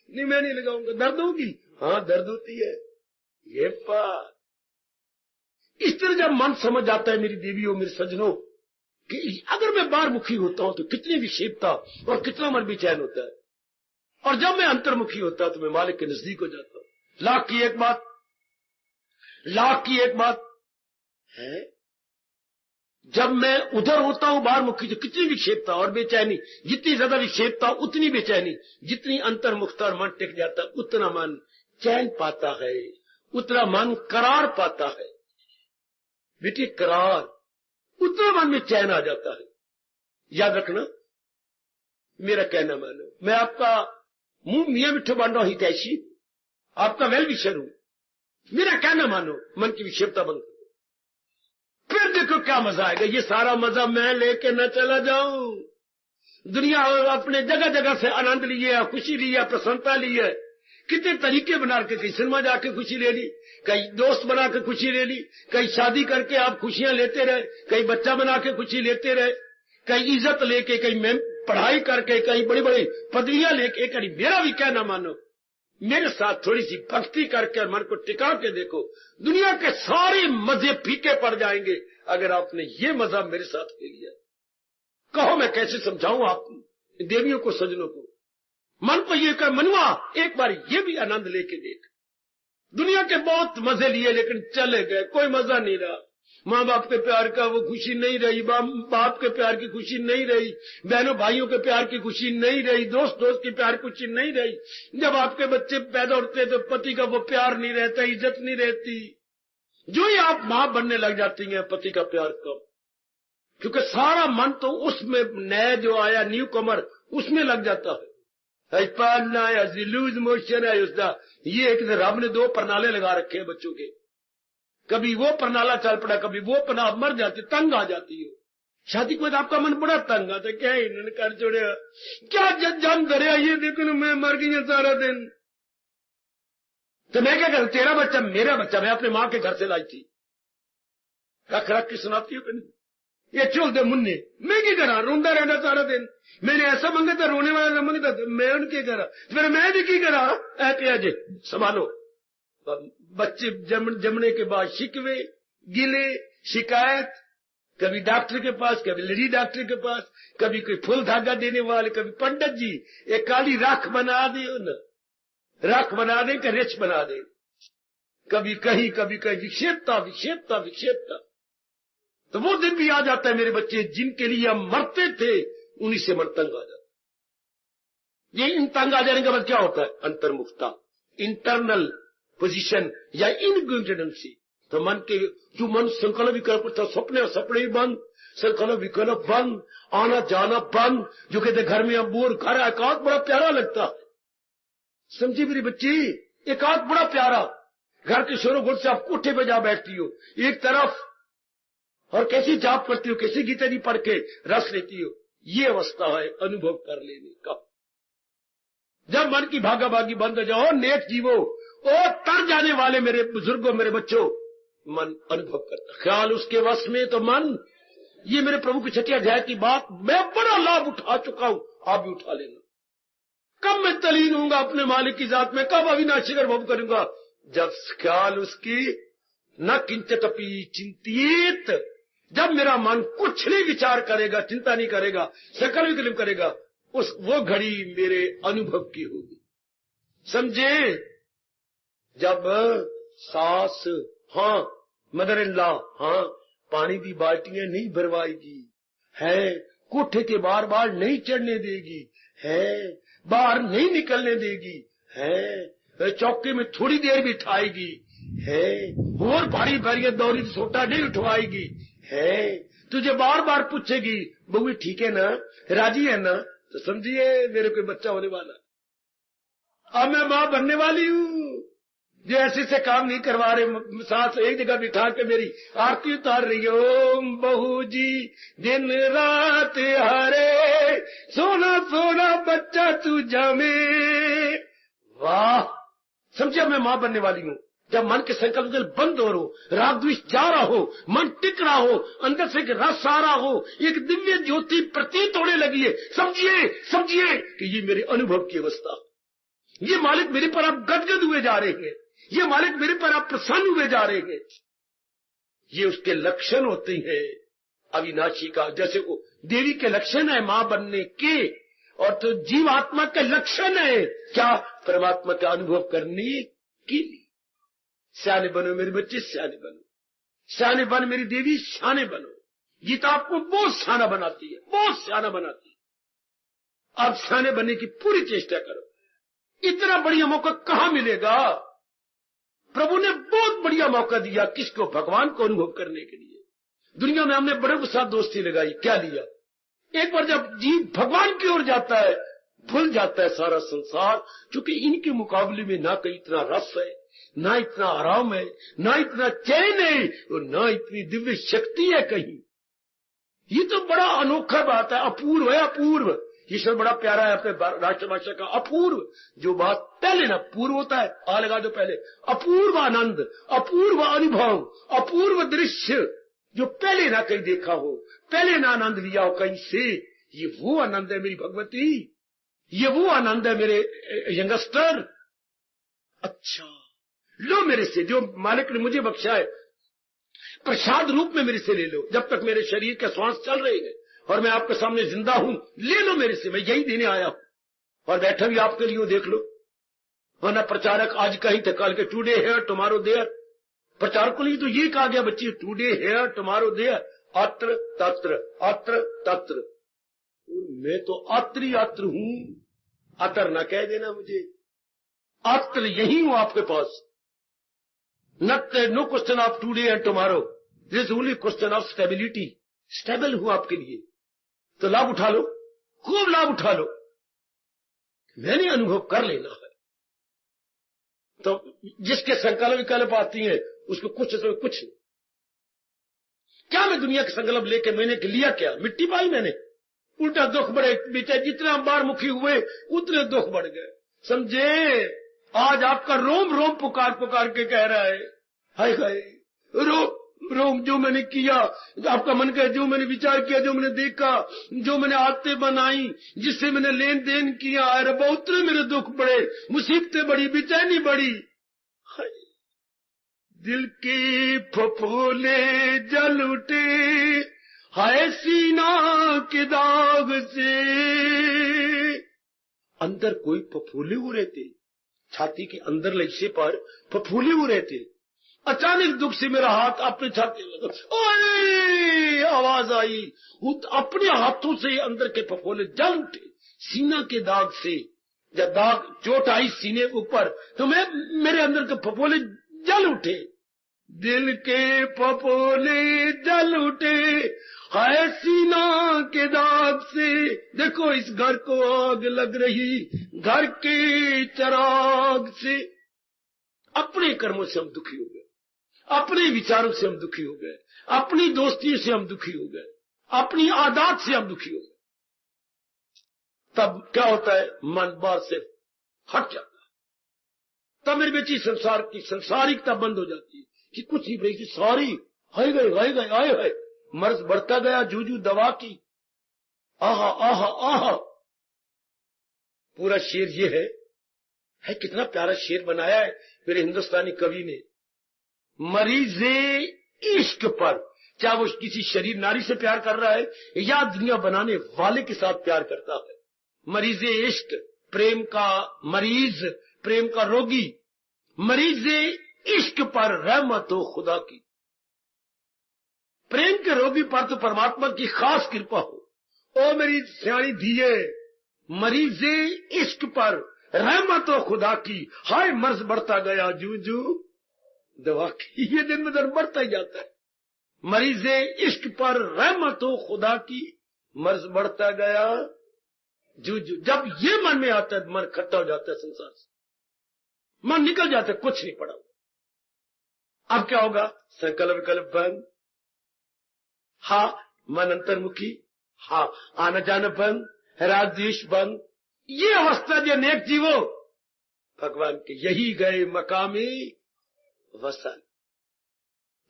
[SPEAKER 2] नहीं मैं नहीं लगाऊंगा, दर्द होगी, हाँ दर्द होती है, ये बात। इस तरह जब मन समझ जाता है मेरी देवियों मेरे सज्जनों कि अगर मैं बाहरमुखी होता हूं तो कितनी विक्षेपता और कितना मन बेचैन होता है, और जब मैं अंतर्मुखी होता तो मैं मालिक के नजदीक हो जाता हूं। लाख की एक बात है, जब मैं उधर होता हूं बाहरमुखी तो कितनी विक्षेपता और बेचैनी, जितनी ज्यादा विक्षेपता उतनी बेचैनी, जितनी अंतर्मुखता और मन टिक जाता उतना मन चैन पाता है, उतना मन करार पाता है। बेटी करार, उतना मन में चैन आ जाता है। याद रखना, मेरा कहना मानो, मैं आपका मुंह मियां मिठो बन रहा हितैषी, आपका वेल विशर हूं, मेरा कहना मानो, मन की विक्षेपता बंद करो, फिर देखो क्या मजा आएगा। ये सारा मजा मैं लेके न चला जाऊं। दुनिया अपने जगह जगह से आनंद लिए, खुशी ली है, प्रसन्नता ली है, कितने तरीके बना के, कहीं सिनेमा जाके खुशी ले ली, कहीं दोस्त बना के खुशी ले ली, कहीं शादी करके आप खुशियां लेते रहे, कहीं बच्चा बना के खुशी लेते रहे, कहीं इज्जत लेके, कहीं पढ़ाई करके, कहीं बड़ी बड़ी पदवियां लेके। कहीं मेरा भी कहना मानो, मेरे साथ थोड़ी सी भक्ति करके और मन को टिका के देखो, दुनिया के सारे मजे फीके पड़ जाएंगे अगर आपने ये मजा मेरे साथ ले लिया। कहो मैं कैसे समझाऊं आप देवियों को, सजनों को। मन को ये कर, मनुआ एक बार ये भी आनंद लेके देख। दुनिया के बहुत मजे लिए लेकिन चले गए, कोई मजा नहीं रहा। माँ बाप के प्यार का वो खुशी नहीं रही, बाप के प्यार की खुशी नहीं रही, बहनों भाइयों के प्यार की खुशी नहीं रही, दोस्त की प्यार की खुशी नहीं रही। जब आपके बच्चे पैदा होते तो पति का वो प्यार नहीं रहता, इज्जत नहीं रहती। जो ही आप मां बनने लग जाती हैं, पति का प्यार कम, क्योंकि सारा मन तो उसमें नया जो आया न्यू कमर उसमें लग जाता है। लूज मोशन है उसका। ये एक रब ने दो प्रणाले लगा रखे हैं बच्चों के, कभी वो प्रणाला चल पड़ा, कभी वो प्रणाल, मर जाती, तंग आ जाती हो। शादी के बाद आपका मन बड़ा तंग आता, क्या इन्होंने कर छोड़े, क्या जम करे, ये देखो ना मैं मर गई सारा दिन। तो मैं क्या करूं, तेरा बच्चा मेरा बच्चा, मैं अपने मां के घर से लाई थी, रख रख के सुनाती हूँ, ये चोल दे मुन्ने, मैं क्या करा, रोंदा रहना सारा दिन। मैंने ऐसा मंगा था, रोने वाला न मंगा था, मैं उनके करा, फिर मैं भी की करा, ऐसे संभालो। बच्चे जमने के बाद शिकवे, गिले, शिकायत, कभी डॉक्टर के पास, कभी लेडी डॉक्टर के पास, कभी कोई फूल धागा देने वाले, कभी पंडित जी एक काली राख बना दे न, राख बना दे कि रिच बना दे, कभी कहीं विक्षेपता विक्षेपता विक्षेपता। तो वो दिन भी आ जाता है मेरे बच्चे जिनके लिए हम मरते थे, उन्हीं से मन तंग आ जाता। ये इन तंग आ जाने के बाद क्या होता है, अंतर्मुखता, इंटरनल पोजीशन या इनग्रेडेंसी। तो मन के जो मन संकल्प विकल्प था, सपने भी बंद, संकल्प विकल्प बंद, आना जाना बंद। जो कहते घर में अम्बूर घर एकांत बड़ा प्यारा लगता है, समझी मेरी बच्ची, एकांत बड़ा प्यारा। घर के शोरों गुट से आप कोठे पे जा बैठती हो एक तरफ, और कैसी जाप करती हो, कैसी गीता नहीं पढ़ के रस लेती हो। ये अवस्था है अनुभव कर लेने का। जब मन की भागा भागी बंद हो जाओ, नेक जीवो, ओ तर जाने वाले मेरे बुजुर्गों, मेरे बच्चों, मन अनुभव करता, ख्याल उसके वश में तो मन। ये मेरे प्रभु की 6 अध्याय की बात, मैं बड़ा लाभ उठा चुका हूं, आप भी उठा लेना। कब मैं तलीन हूंगा अपने मालिक की जात में, कब अविनाशी का अनुभव करूंगा, जब ख्याल उसकी न किंचित अपि चिंतित, जब मेरा मन कुछ नहीं विचार करेगा, चिंता नहीं करेगा, सकल विकल्प करेगा, वो घड़ी मेरे अनुभव की होगी। समझे, जब सास, हाँ मदर इन लॉ, हाँ पानी की बाल्टियां नहीं भरवाएगी, है कोठे के बार बार नहीं चढ़ने देगी, है बाहर नहीं निकलने देगी, है चौके में थोड़ी देर बिठाएगी, है और भारी भारी दौरी सोटा नहीं उठवाएगी, है तुझे बार बार पूछेगी बहू ठीक है ना, राजी है ना, तो समझिए मेरे कोई बच्चा होने वाला। अब मैं मां बनने वाली हूँ। जो ऐसे से काम नहीं करवा रहे, साथ एक जगह बिठा के मेरी आरती उतार रही हो, बहू जी दिन रात हरे सोना सोना बच्चा तू जमे। वाह, समझिए मैं मां बनने वाली हूँ। जब मन के संकल्प बंद हो रो, राग द्वेष जा रहा हो, मन टिक रहा हो, अंदर से एक रस आ रहा हो, एक दिव्य ज्योति प्रतीत होने लगी है, समझिए समझिए कि ये मेरे अनुभव की अवस्था, ये मालिक मेरे पर आप गदगद हुए जा रहे हैं, ये मालिक मेरे पर आप प्रसन्न हुए जा रहे हैं। ये उसके लक्षण होते हैं अविनाशी का। जैसे वो देवी के लक्षण है मां बनने के, और तो जीवात्मा के लक्षण है क्या, परमात्मा का अनुभव करने के लिए। सियाने बनो मेरे बच्चे, सियाने बनो, सियाने बन मेरी देवी, सियाने बनो। गीता आपको बहुत सियाना बनाती है, बहुत सियाना बनाती है। आप सियाने बनने की पूरी चेष्टा करो। इतना बढ़िया मौका कहां मिलेगा। प्रभु ने बहुत बढ़िया मौका दिया किसको, भगवान को अनुभव करने के लिए। दुनिया में हमने बड़े के साथ दोस्ती लगाई, क्या लिया। एक बार जब जीव भगवान की ओर जाता है, भूल जाता है सारा संसार, क्योंकि इनके मुकाबले में ना कहीं इतना रस है, ना इतना आराम है, ना इतना चैन है, और ना इतनी दिव्य शक्ति है कहीं। ये तो बड़ा अनोखा बात है, अपूर्व है, अपूर्व। ईश्वर बड़ा प्यारा है अपने राष्ट्रभाषा का, अपूर्व। जो बात पहले ना पूर्व होता है, आ लगा दो पहले, अपूर्व आनंद, अपूर्व अनुभव, अपूर्व दृश्य, जो पहले ना कहीं देखा हो, पहले ना आनंद लिया हो कहीं से। ये वो आनंद है मेरी भगवती, ये वो आनंद है मेरे यंगस्टर। अच्छा लो मेरे से, जो मालिक ने मुझे बख्शा है, प्रसाद रूप में मेरे से ले लो। जब तक मेरे शरीर के श्वास चल रहे हैं और मैं आपके सामने जिंदा हूं, ले लो मेरे से, मैं यही देने आया हूं। और बैठा भी आपके लिए, देख लो। वरना प्रचारक आज कहीं थे, कल के टुडे हेयर टुमारो देयर। प्रचारक को लिए तो ये कहा गया बच्ची, टुडे हेयर टुमारो देयर, अत्र तत्र, अत्र तत्र। मैं तो अत्र अत्र हूं, अतर न कह देना मुझे, अत्र यही हूं आपके पास। No question of today and tomorrow, this is only question of stability. Stable हूं आपके लिए, तो लाभ उठा लो, खूब लाभ उठा लो। मैंने अनुभव कर लेना है। तो जिसके संकल्प विकल्प आती है उसको कुछ समय कुछ नहीं। क्या मैं दुनिया के संकल्प लेके मैंने लिया क्या, मिट्टी पाई मैंने, उल्टा दुख बढ़े। बेचा जितना बार मुखी हुए उतने दुख बढ़ गए, समझे। आज आपका रोम रोम पुकार पुकार के कह रहा है, हाय हाय रोम रोम, जो मैंने किया, आपका मन का, जो मैंने विचार किया, जो मैंने देखा, जो मैंने आदतें बनाई, जिससे मैंने लेन देन किया, अरे बहुत मेरे दुख बढ़े, मुसीबतें बढ़ी, बेचैनी बढ़ी। दिल के फफोले जल उठे, हाय सीना के दाग से। अंदर कोई फफोले हो रहते, छाती के अंदर लहसे पर फफोले हो रहते। अचानक दुख से मेरा हाथ अपने छाती में लगा, ओए आवाज आई, अपने हाथों से अंदर के फफोले जल उठे सीना के दाग से। जब दाग चोट आई सीने के ऊपर, तो मेरे अंदर के फफोले जल उठे। दिल के फफोले जल उठे, हाय सीना के दाग से। देखो इस घर को आग लग रही, घर के चिराग से। अपने कर्मों से हम दुखी हो गए, अपने विचारों से हम दुखी हो गए, अपनी दोस्ती से हम दुखी हो गए, अपनी आदत से हम दुखी हो गए। तब क्या होता है, मन बाहर से हट जाता है। तब मेरी बेटी संसार की संसारिकता बंद हो जाती है कि कुछ नहीं रही, सारी हाय गए आए है। मर्ज बढ़ता गया जूझू दवा की, आहा आहा आहा। पूरा शेर ये है कितना प्यारा शेर बनाया है मेरे हिंदुस्तानी कवि ने। मरीजे इश्क पर, चाहे वो किसी शरीर नारी से प्यार कर रहा है या दुनिया बनाने वाले के साथ प्यार करता है, मरीजे इश्क, प्रेम का मरीज, प्रेम का रोगी। मरीजे इश्क पर रहमत हो खुदा की। प्रेम के रोगी पर तो परमात्मा की खास कृपा हो। ओ मेरी सियाणी धीए, मरीजे इश्क पर रहमत हो खुदा की, हाय मर्ज बढ़ता गया जू जू दवा की। ये दिन में दर बढ़ता ही जाता है। मरीजे इश्क पर रहमत हो खुदा की, मर्ज बढ़ता गया जू जू। जब ये मन में आता है मन खट्टा हो जाता है, संसार से मन निकल जाता है, कुछ नहीं पड़ा। अब क्या होगा? संकल्प विकल्प बंद, हा मन अंतर्मुखी, हा आना जाना बंद, राग द्वेष बंद। ये अवस्था जो नेक जीवो भगवान के यही गए मकामी वसन।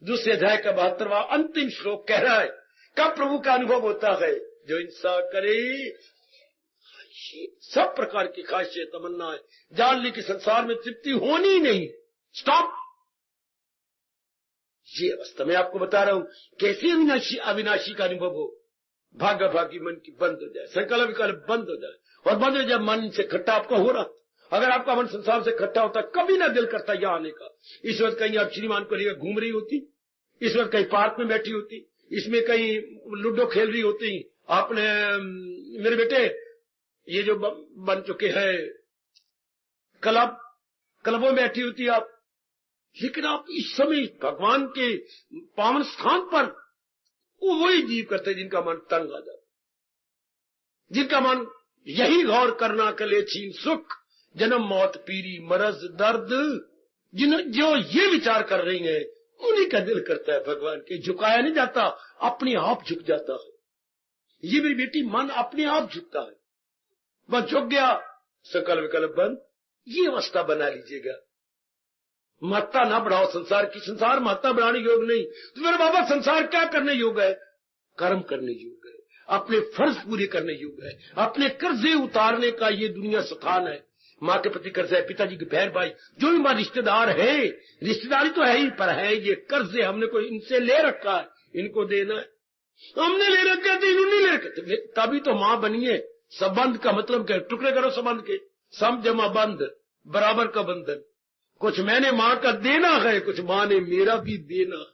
[SPEAKER 2] दूसरे अध्याय का 72वां अंतिम श्लोक कह रहा है कब प्रभु का अनुभव होता है? जो इंसान करे सब प्रकार की ख्वाहिशें तमन्नाएं जान ली कि संसार में तृप्ति होनी ही नहीं। स्टॉप। ये अवस्था मैं आपको बता रहा हूं कैसे अविनाशी का अनुभव हो। भागा भागी मन की बंद हो जाए, संकल्प विकल्प बंद हो जाए, और बंद हो जाए मन से खट्टा आपका हो रहा। अगर आपका मन संसार से खट्टा होता कभी ना दिल करता यहां आने का। इस वक्त कहीं आप श्रीमान को लेकर घूम रही होती, इस वक्त कहीं पार्क में बैठी होती, इसमें कहीं लूडो खेल रही होती। आपने मेरे बेटे ये जो बन चुके हैं क्लबों में बैठी होती आप, लेकिन आप इस समय भगवान के पावन स्थान पर वो वही जीव करते जिनका मन तंग आ जाता, जिनका मन यही गौर करना कले छीन सुख जन्म मौत पीरी मरज दर्द, जो ये विचार कर रही हैं उन्हीं का दिल करता है भगवान के। झुकाया नहीं जाता, अपने आप झुक जाता है। ये मेरी बेटी मन अपने आप झुकता है, बस झुक गया, संकल्प विकल्प बंद। ये अवस्था बना लीजिएगा। महत्ता ना बढ़ाओ संसार की। संसार महत्ता बढ़ाने योग नहीं। तो मेरे बाबा संसार क्या करने योग है? कर्म करने योग है, अपने फर्ज पूरे करने योग है, अपने कर्जे उतारने का ये दुनिया स्थान है। माँ के प्रति कर्ज है, पिताजी के बहन भाई जो भी हमारे रिश्तेदार है, रिश्तेदारी तो है ही पर है ये कर्ज है, हमने कोई इनसे ले रखा है, इनको देना है। हमने ले रखा तो इन्होंने ले रखे, तभी तो माँ बनिए। संबंध का मतलब क्या? टुकड़े करो संबंध के, सम जमा बंध बराबर का बंधन। कुछ मैंने माँ का देना है, कुछ माँ ने मेरा भी देना है,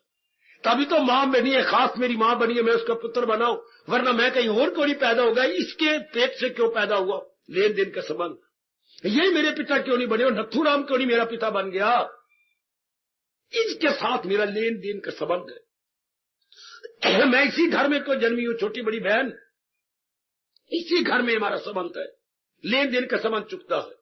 [SPEAKER 2] तभी तो माँ बनी है। खास मेरी माँ बनी है, मैं उसका पुत्र बनाऊं, वरना मैं कहीं और क्यों नहीं पैदा होगा? इसके पेट से क्यों पैदा हुआ? लेन देन का संबंध। यही मेरे पिता क्यों नहीं बने, और नथुराम क्यों नहीं मेरा पिता बन गया? इसके साथ मेरा लेन देन का संबंध है। मैं इसी घर में क्यों जन्मी हूं, छोटी बड़ी बहन, इसी घर में हमारा संबंध है, लेन देन का संबंध चुकता है।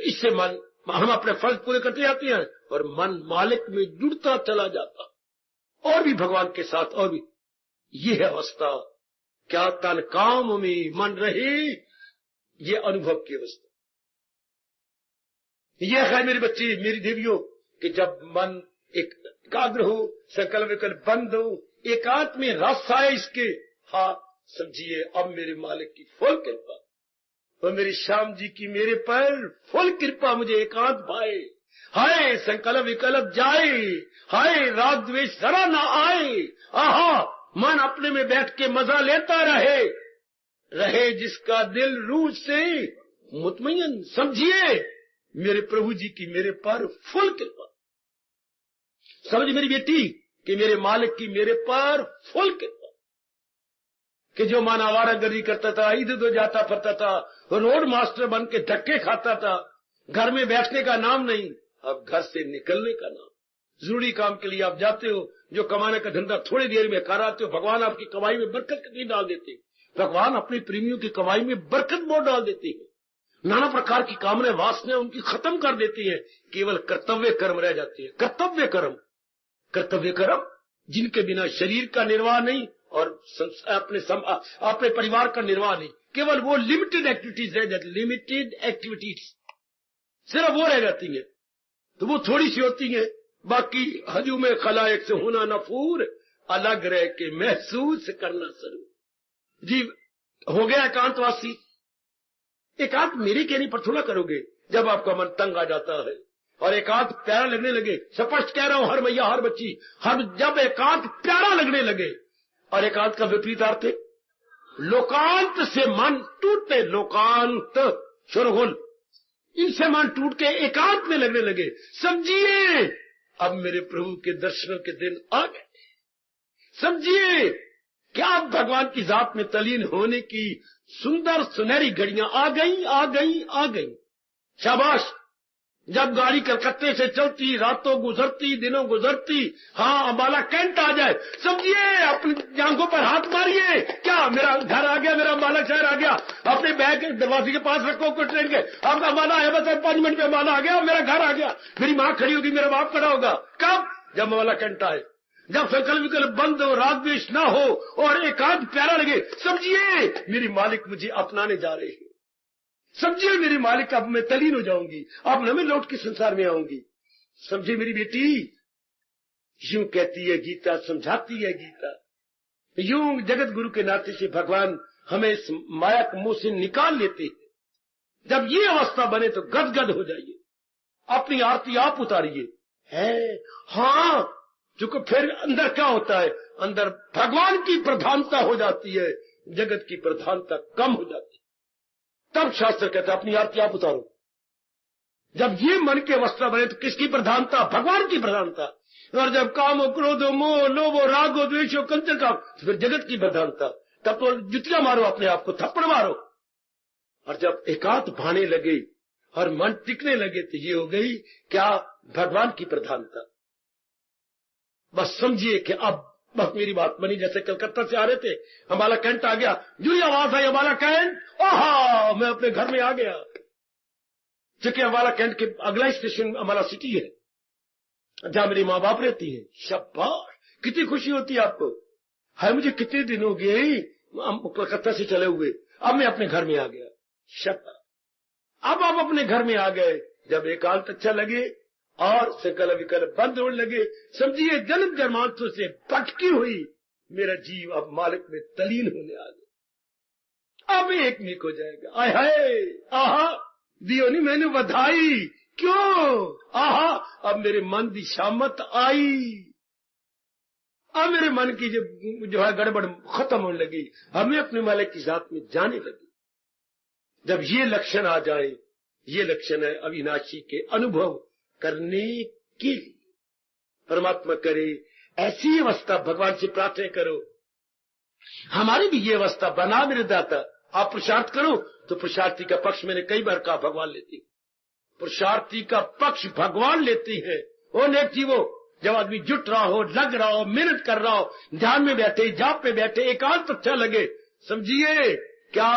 [SPEAKER 2] इससे मन हम अपने फर्ज पूरे करते जाते हैं और मन मालिक में जुड़ता चला जाता, और भी भगवान के साथ, और भी। यह है अवस्था। क्या तन काम में मन रहे, ये अनुभव की अवस्था। यह है मेरी बच्ची, मेरी देवियों, कि जब मन एकाग्र हो, संकल्प विकल्प बंद हो, एकांत में रस आए इसके, हाँ समझिए अब मेरे मालिक की फुल कृपा, और मेरी श्याम जी की मेरे पर फुल कृपा, मुझे एकांत भाए। हाय संकल्प विकल्प जाए, हाय राग द्वेष जरा ना आए, आहा मन अपने में बैठ के मजा लेता रहे जिसका दिल रूह से मुतमईन। समझिए मेरे प्रभु जी की मेरे पर फुल कृपा। समझ मेरी बेटी कि मेरे मालिक की मेरे पर फुल कृपा, कि जो मन आवारागर्दी करता था, इधर उधर जाता फिरता था, रोड मास्टर बन के धक्के खाता था, घर में बैठने का नाम नहीं, अब घर से निकलने का नाम। जरूरी काम के लिए आप जाते हो, जो कमाने का धंधा थोड़ी देर में कर आते हो, भगवान आपकी कमाई में बरकत कितनी डाल देते हैं। भगवान अपने प्रेमियों की कमाई में बरकत बहुत डाल देती है। नाना प्रकार की कामना वासना उनकी खत्म कर देती है, केवल कर्तव्य कर्म रह जाती है। कर्तव्य कर्म जिनके बिना शरीर का निर्वाह नहीं और अपने परिवार का निर्वाह नहीं, केवल वो लिमिटेड एक्टिविटीज रह जाती, लिमिटेड एक्टिविटीज सिर्फ वो रह जाती है। तो वो थोड़ी सी होती है, बाकी हजू में खलायक से होना नफूर, अलग रह के महसूस करना जरूर। जी हो गया एकांतवासी। एकांत मेरे कहने पर थोड़ा करोगे, जब आपका मन तंग आ जाता है और एकांत प्यारा लगने लगे। स्पष्ट कह रहा हूं, हर मैया हर बच्ची, जब एकांत प्यारा लगने लगे, और एकांत का विपरीत अर्थ है लोकांत से मन टूटते, लोकांत शोरगुल, इनसे मन टूट के एकांत में लगने लगे। समझिए अब मेरे प्रभु के दर्शनों के दिन आ गए। समझिए कि आप भगवान की जात में तलीन होने की सुंदर सुनहरी घड़ियां आ गई। शाबाश। जब गाड़ी कलकत्ते से चलती, रातों गुजरती, दिनों गुजरती, हाँ अम्बाला कैंट आ जाए, समझिए अपनी आंखों पर हाथ मारिए, क्या मेरा घर आ गया, मेरा अम्बाला शहर आ गया। अपने बैग दरवाजे के पास रखो को ट्रेन के, आपका अम्बाला है, बस 5 मिनट में अम्बाला आ गया, मेरा घर आ गया। मेरी माँ खड़ी होगी, मेरा बाप खड़ा होगा। कब? जब अम्बाला कैंट आए, जब सकल विकल बंद हो, राग द्वेष ना हो और एकांत प्यारा लगे, समझिए मेरी मालिक मुझे अपनाने जा रहे हैं। समझिए मेरे मालिक अब मैं तलीन हो जाऊंगी, अब न मैं लौट के संसार में आऊंगी। समझिए मेरी बेटी, यूं कहती है गीता, समझाती है गीता, यूं जगत गुरु के नाते से भगवान हमें इस माया के मुंह से निकाल लेते हैं। जब ये अवस्था बने तो गदगद हो जाइए, अपनी आरती आप उतारिए। है हाँ, क्योंकि फिर अंदर क्या होता है, अंदर भगवान की प्रधानता हो जाती है, जगत की प्रधानता कम हो जाती है। तब शास्त्र कहता है अपनी आरती आप उतारो। जब ये मन के अवस्था बने तो किसकी प्रधानता? भगवान की प्रधानता। और जब कामो क्रोधो मोह लोभो रागो द्वेषो कंचन काम, तो फिर जगत की प्रधानता। तब तो जुतियां मारो अपने आप को, थप्पड़ मारो। और जब एकांत भाने लगे और मन टिकने लगे तो ये हो गई क्या? भगवान की प्रधानता। बस समझिए कि अब बस मेरी बात बनी। जैसे कलकत्ता से आ रहे थे, अम्बाला कैंट आ गया, जुड़ी आवाज आई अम्बाला कैंट, ओहा मैं अपने घर में आ गया। चूंकि अम्बाला कैंट के अगला स्टेशन अम्बाला सिटी है, जहां मेरी माँ बाप रहती है। शाबाश, कितनी खुशी होती है आपको। है मुझे कितने दिन हो गए कलकत्ता से चले हुए, अब मैं अपने घर में आ गया। शाबाश, अब आप अपने घर में आ गए। जब एकांत अच्छा लगे और सकल विकल बंद होने लगे, समझिए जन्म जन्मांतरों से भटकी हुई मेरा जीव अब मालिक में तलीन होने आ गया। अब एक मिक हो जाएगा। आय हाय, आहा दियो नहीं मैंने बधाई, क्यों? आहा अब मेरे मन की शामत आई, अब मेरे मन की जो है गड़बड़ खत्म होने लगी, अब मैं अपने मालिक की जात में जाने लगी। जब ये लक्षण आ जाए, ये लक्षण है अविनाशी के अनुभव करने के लिए। परमात्मा करे ऐसी अवस्था भगवान से प्रार्थना करो, हमारी भी ये अवस्था बना मेरे दाता। आप पुरुषार्थ करो तो पुरुषार्थी का पक्ष मैंने कई बार कहा भगवान लेती, पुरुषार्थी का पक्ष भगवान लेती है। ओ नेक जीवो, जब आदमी जुट रहा हो, लग रहा हो, मेहनत कर रहा हो, ध्यान में बैठे, जाप पे बैठे, एकांत अच्छा लगे, समझिए क्या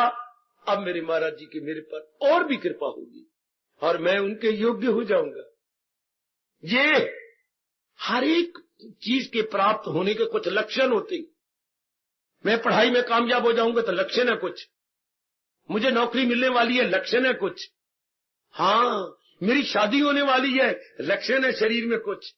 [SPEAKER 2] अब मेरे महाराज जी की मेरे पर और भी कृपा होगी और मैं उनके योग्य हो जाऊंगा। ये हर एक चीज के प्राप्त होने के कुछ लक्षण होते हैं। मैं पढ़ाई में कामयाब हो जाऊंगा तो लक्षण है कुछ, मुझे नौकरी मिलने वाली है, लक्षण है कुछ, हाँ मेरी शादी होने वाली है, लक्षण है शरीर में कुछ,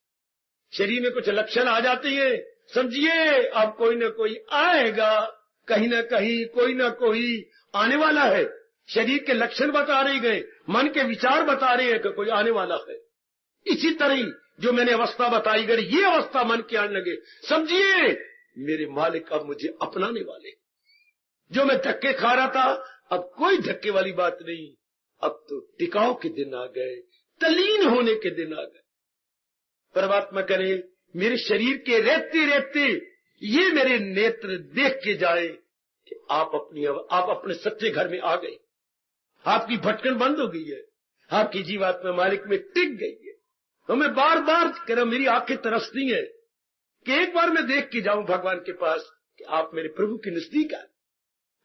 [SPEAKER 2] शरीर में कुछ लक्षण आ जाते हैं। समझिए अब कोई ना कोई आएगा, कहीं ना कहीं कोई ना कोई आने वाला है। शरीर के लक्षण बता रहे गए, मन के विचार बता रहे हैं कि कोई आने वाला है। इसी तरह जो मैंने अवस्था बताई गई, ये अवस्था मन के आने लगे, समझिए मेरे मालिक अब मुझे अपनाने वाले। जो मैं धक्के खा रहा था, अब कोई धक्के वाली बात नहीं, अब तो टिकाव के दिन आ गए, तलीन होने के दिन आ गए। परमात्मा करे मेरे शरीर के रहते रहते ये मेरे नेत्र देख के जाए कि आप अपने सच्चे घर में आ गए, आपकी भटकन बंद हो गई है, आपकी जीवात्मा मालिक में टिक गई है। तो मैं बार बार कह रहा हूं, मेरी आंखें तरसती हैं कि एक बार मैं देख के जाऊं भगवान के पास कि आप मेरे प्रभु के नजदीक आए,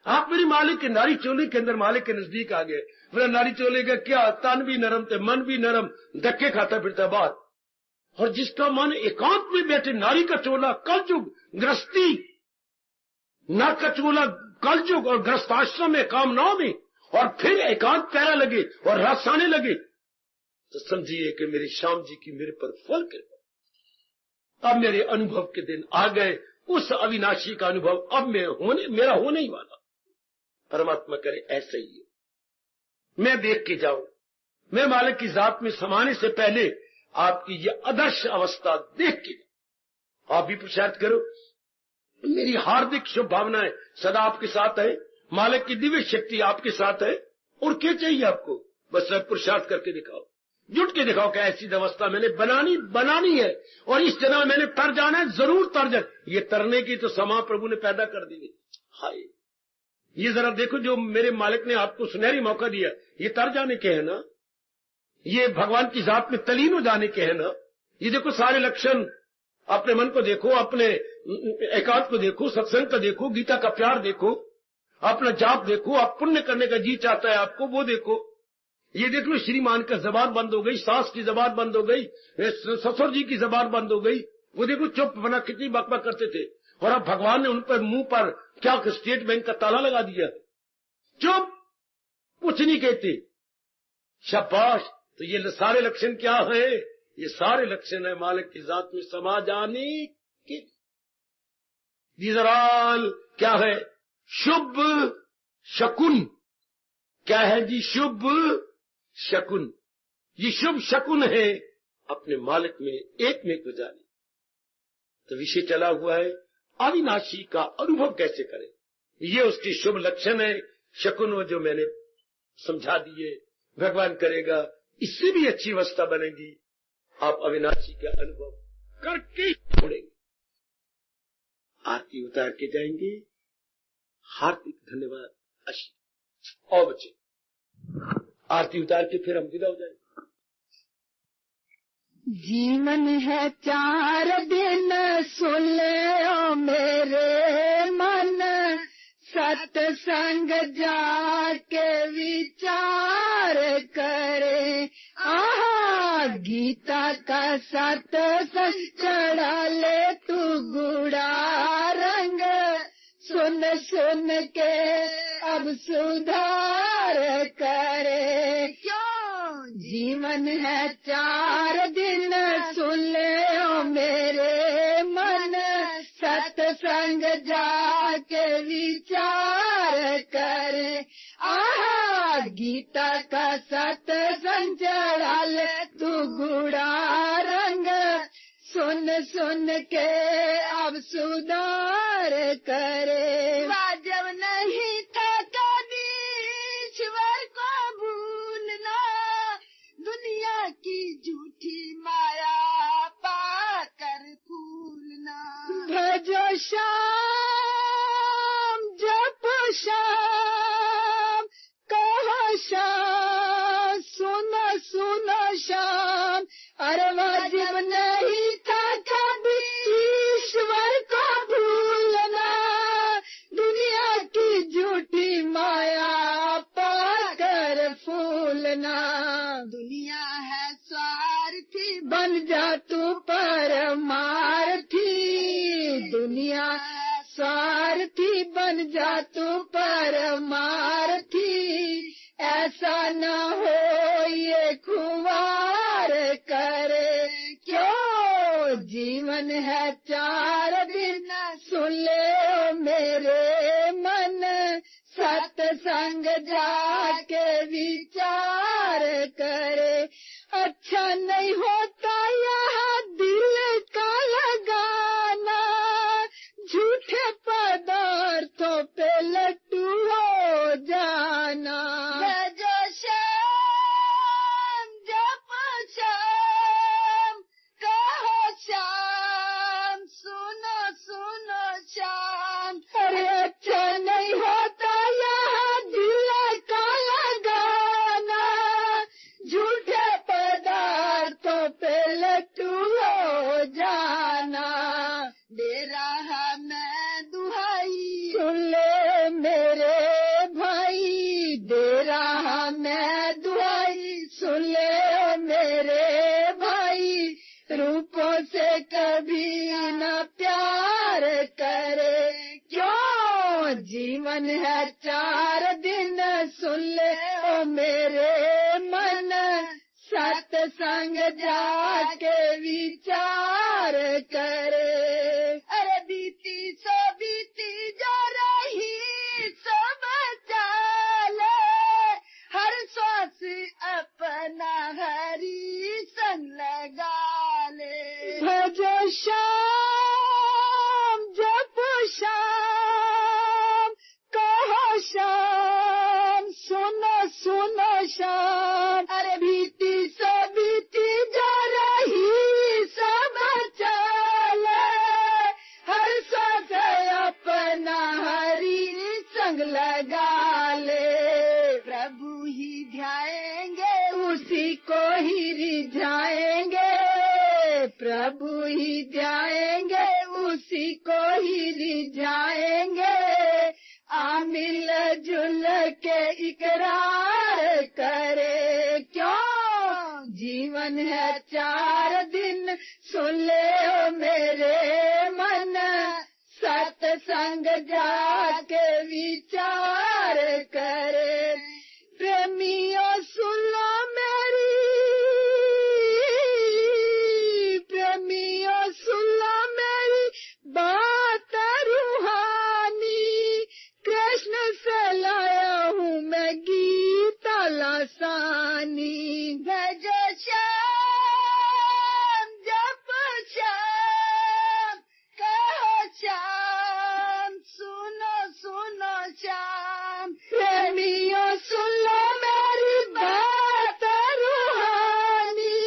[SPEAKER 2] आप मेरे मालिक के नारी चोले के अंदर मालिक के नजदीक आ गए। मेरा नारी चोले का क्या, तन भी नरम थे, मन भी नरम, धक्के खाता फिरता बाहर। और जिसका मन एकांत में बैठे, नारी का चोला कलयुग गृहस्थी, न का चोला कलयुग और गृहस्थाश्रम में कामनाओं में, और फिर एकांत प्यारा लगे और रस आने लगे, तो समझिए कि मेरी श्याम जी की मेरे पर फल कृपा। अब मेरे अनुभव के दिन आ गए, उस अविनाशी का अनुभव अब मेरा होने ही वाला। परमात्मा करे ऐसे ही मैं देख के जाऊं, मैं मालिक की जात में समाने से पहले आपकी ये आदर्श अवस्था देख के आप भी पुरुषार्थ करो। मेरी हार्दिक शुभकामनाएं सदा आपके साथ है, मालिक की दिव्य शक्ति आपके साथ है, और क्या चाहिए आपको? बस सब पुरुषार्थ करके दिखाओ। जुट के दिखाओ कि ऐसी व्यवस्था मैंने बनानी है और इस जन्म में मैंने तर जाना है, जरूर तर जाए। ये तरने की तो समा प्रभु ने पैदा कर दी है। हाय, ये जरा देखो, जो मेरे मालिक ने आपको सुनहरी मौका दिया, ये तर जाने के है ना, ये भगवान की जात में तलीन हो जाने के है ना। ये देखो सारे लक्षण, अपने मन को देखो, अपने एकांत को देखो, सत्संग को देखो, गीता का प्यार देखो, अपना जाप देखो, आप पुण्य करने का जी चाहता है आपको, वो देखो। ये देख लो, श्रीमान का जबान बंद हो गई, सास की जबान बंद हो गई, ससुर जी की जबान बंद हो गई। वो देखो चुप बना कितनी बकबक करते थे, और अब भगवान ने उन पर मुंह पर क्या स्टेट बैंक का ताला लगा दिया, चुप, कुछ नहीं कहते। शाबाश। तो ये सारे लक्षण क्या है? ये सारे लक्षण है मालिक की जात में समा जाने के। दीज आर ऑल क्या है? शुभ शकुन। क्या है जी? शुभ शकुन। ये शुभ शकुन है अपने मालिक में एक में गुजारे। तो विषय चला हुआ है अविनाशी का अनुभव कैसे करें, ये उसकी शुभ लक्षण है। शकुन वो जो मैंने समझा दिए, भगवान करेगा, इससे भी अच्छी अवस्था बनेगी। आप अविनाशी का अनुभव करके छोड़ेंगे। आरती उतार के जाएंगे। हार्दिक धन्यवाद। और बच्चे आरती उतार के फिर हम विदा हो जाएंगे।
[SPEAKER 3] जीवन है 4 दिन, सुन ले मेरे मन, सत्संग जाके विचार करे। गीता का सत्संग चढ़ा ले तू गुड़ा रंग, सुन सुन के अब सुधार करे। क्यों? जीवन है 4 दिन, सुन ले मेरे मन, सत्संग जाके विचार करे। गीता का सत्संग चढ़ा ले तू गुड़ा रंग, सुन सुन के अब सुधार करे। वाजब नहीं था कभी ईश्वर को भूलना, दुनिया की झूठी माया पाकर फूलना। भजो श्याम, जपो श्याम, कहो श्याम, सुनो सुनो श्याम। अरे वाजिब नहीं था कभी ईश्वर को भूलना, दुनिया की झूठी माया पाकर फूलना। दुनिया है स्वार्थी, बन जा तू परमार्थी। दुनिया स्वार्थी, बन जा तू परमार्थी। ऐसा न हो ये खुवार करे। क्यों? जीवन है 4 दिन, सुन ले मेरे मन, सत्संग जाके विचार करे। अच्छा नहीं होता यह दिल का लगाना, झूठे पदार्थों पे लट्टू हो जाना। भजो श्याम, जपो श्याम, कहो श्याम, सुनो सुनो श्याम। अरे अच्छा नहीं होता यह दिल का लगाना, झूठे पदार्थों पे लट्टू हो जाना। दे रहा मैं दुहाई, सुन ले मेरे भाई। दे रहा मैं दुहाई, सुन ले मेरे भाई। रूपों से कभी न प्यार करे। क्यों? जीवन है 4 दिन, सुन ले मेरे मन, सत्संग जाके विचार करे। अरे बीती सो बीती जा रही सो बचा ले, हर श्वास अपना हरी संग लगा ले। भजो श्याम, जपो श्याम, कहो श्याम, सुनो सुनो श्याम। अरे बीती सो प्रभु ही ध्याएंगे, उसी को ही रिझाएंगे। आ मिल जुल के इकरार करे, क्यों जीवन है 4 दिन, सुन ले ओ मेरे मन, सत्संग जाके विचार करे। प्रेमियों सुन लो मेरी, प्रेमियों सुन लो मेरी बात रूहानी, कृष्ण से लाया हूँ मैं गीता लासानी। भजो श्याम जप श्याम, कहो श्याम, सुनो सुनो श्याम। प्रेमियों सुन लो मेरी बात रूहानी,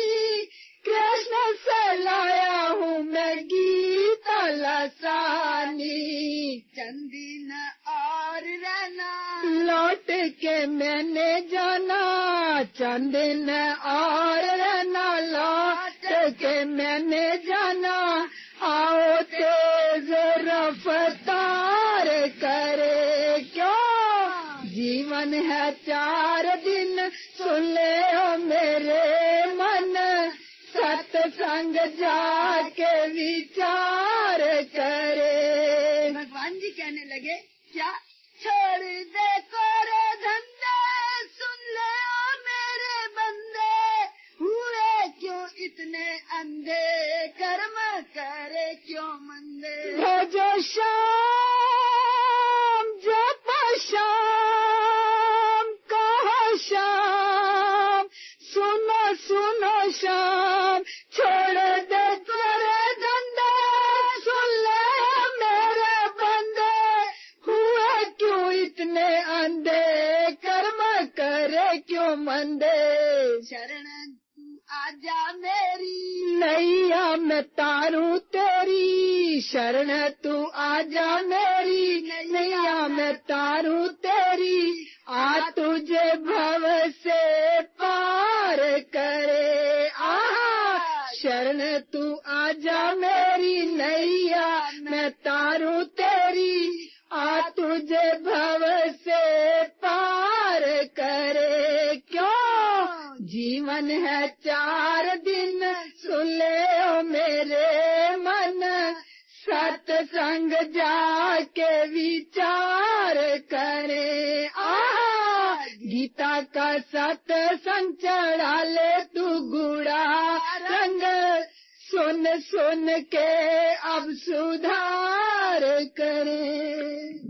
[SPEAKER 3] कृष्ण से लाया हूँ मैं गीता लासानी। चंदीन और रहना, लौट के मैंने जाना, चंदन और रहना, लौट के मैंने जाना। आओ तेज रफ्तार करे, क्यों जीवन है 4 दिन, सुन ले ओ मेरे मन, सत्संग जाके विचार करे। भगवान जी कहने लगे, क्या छोड़ दे कोरे धंधे, सुन ले ओ मेरे बंदे, हुए क्यों इतने अंधे, कर्म करे क्यों मंदे। भजो श्याम जप श्याम, कहो श्याम, सुनो सुनो श्याम। छोड़ दे तेरे धंधे, सुन ले मेरे बंदे, हुए क्यों इतने अंधे, कर्म करे क्यों मंदे। शरण तू आजा मेरी, नैया मैं तारू तेरी, शरण तू आजा मेरी, नैया मैं तारू तेरी। आ तुझे भव से पार करे, आहा शरण तू आजा मेरी, नैया मैं तारू तेरी। आ तुझे भव से पार करे, क्यों जीवन है 4 दिन, सुन ले ओ मेरे मन, सत्संग जाके विचार करे। गीता का सत्संग चढ़ा ले तू गुड़ा रंग, सुन सुन के अब सुधार करे।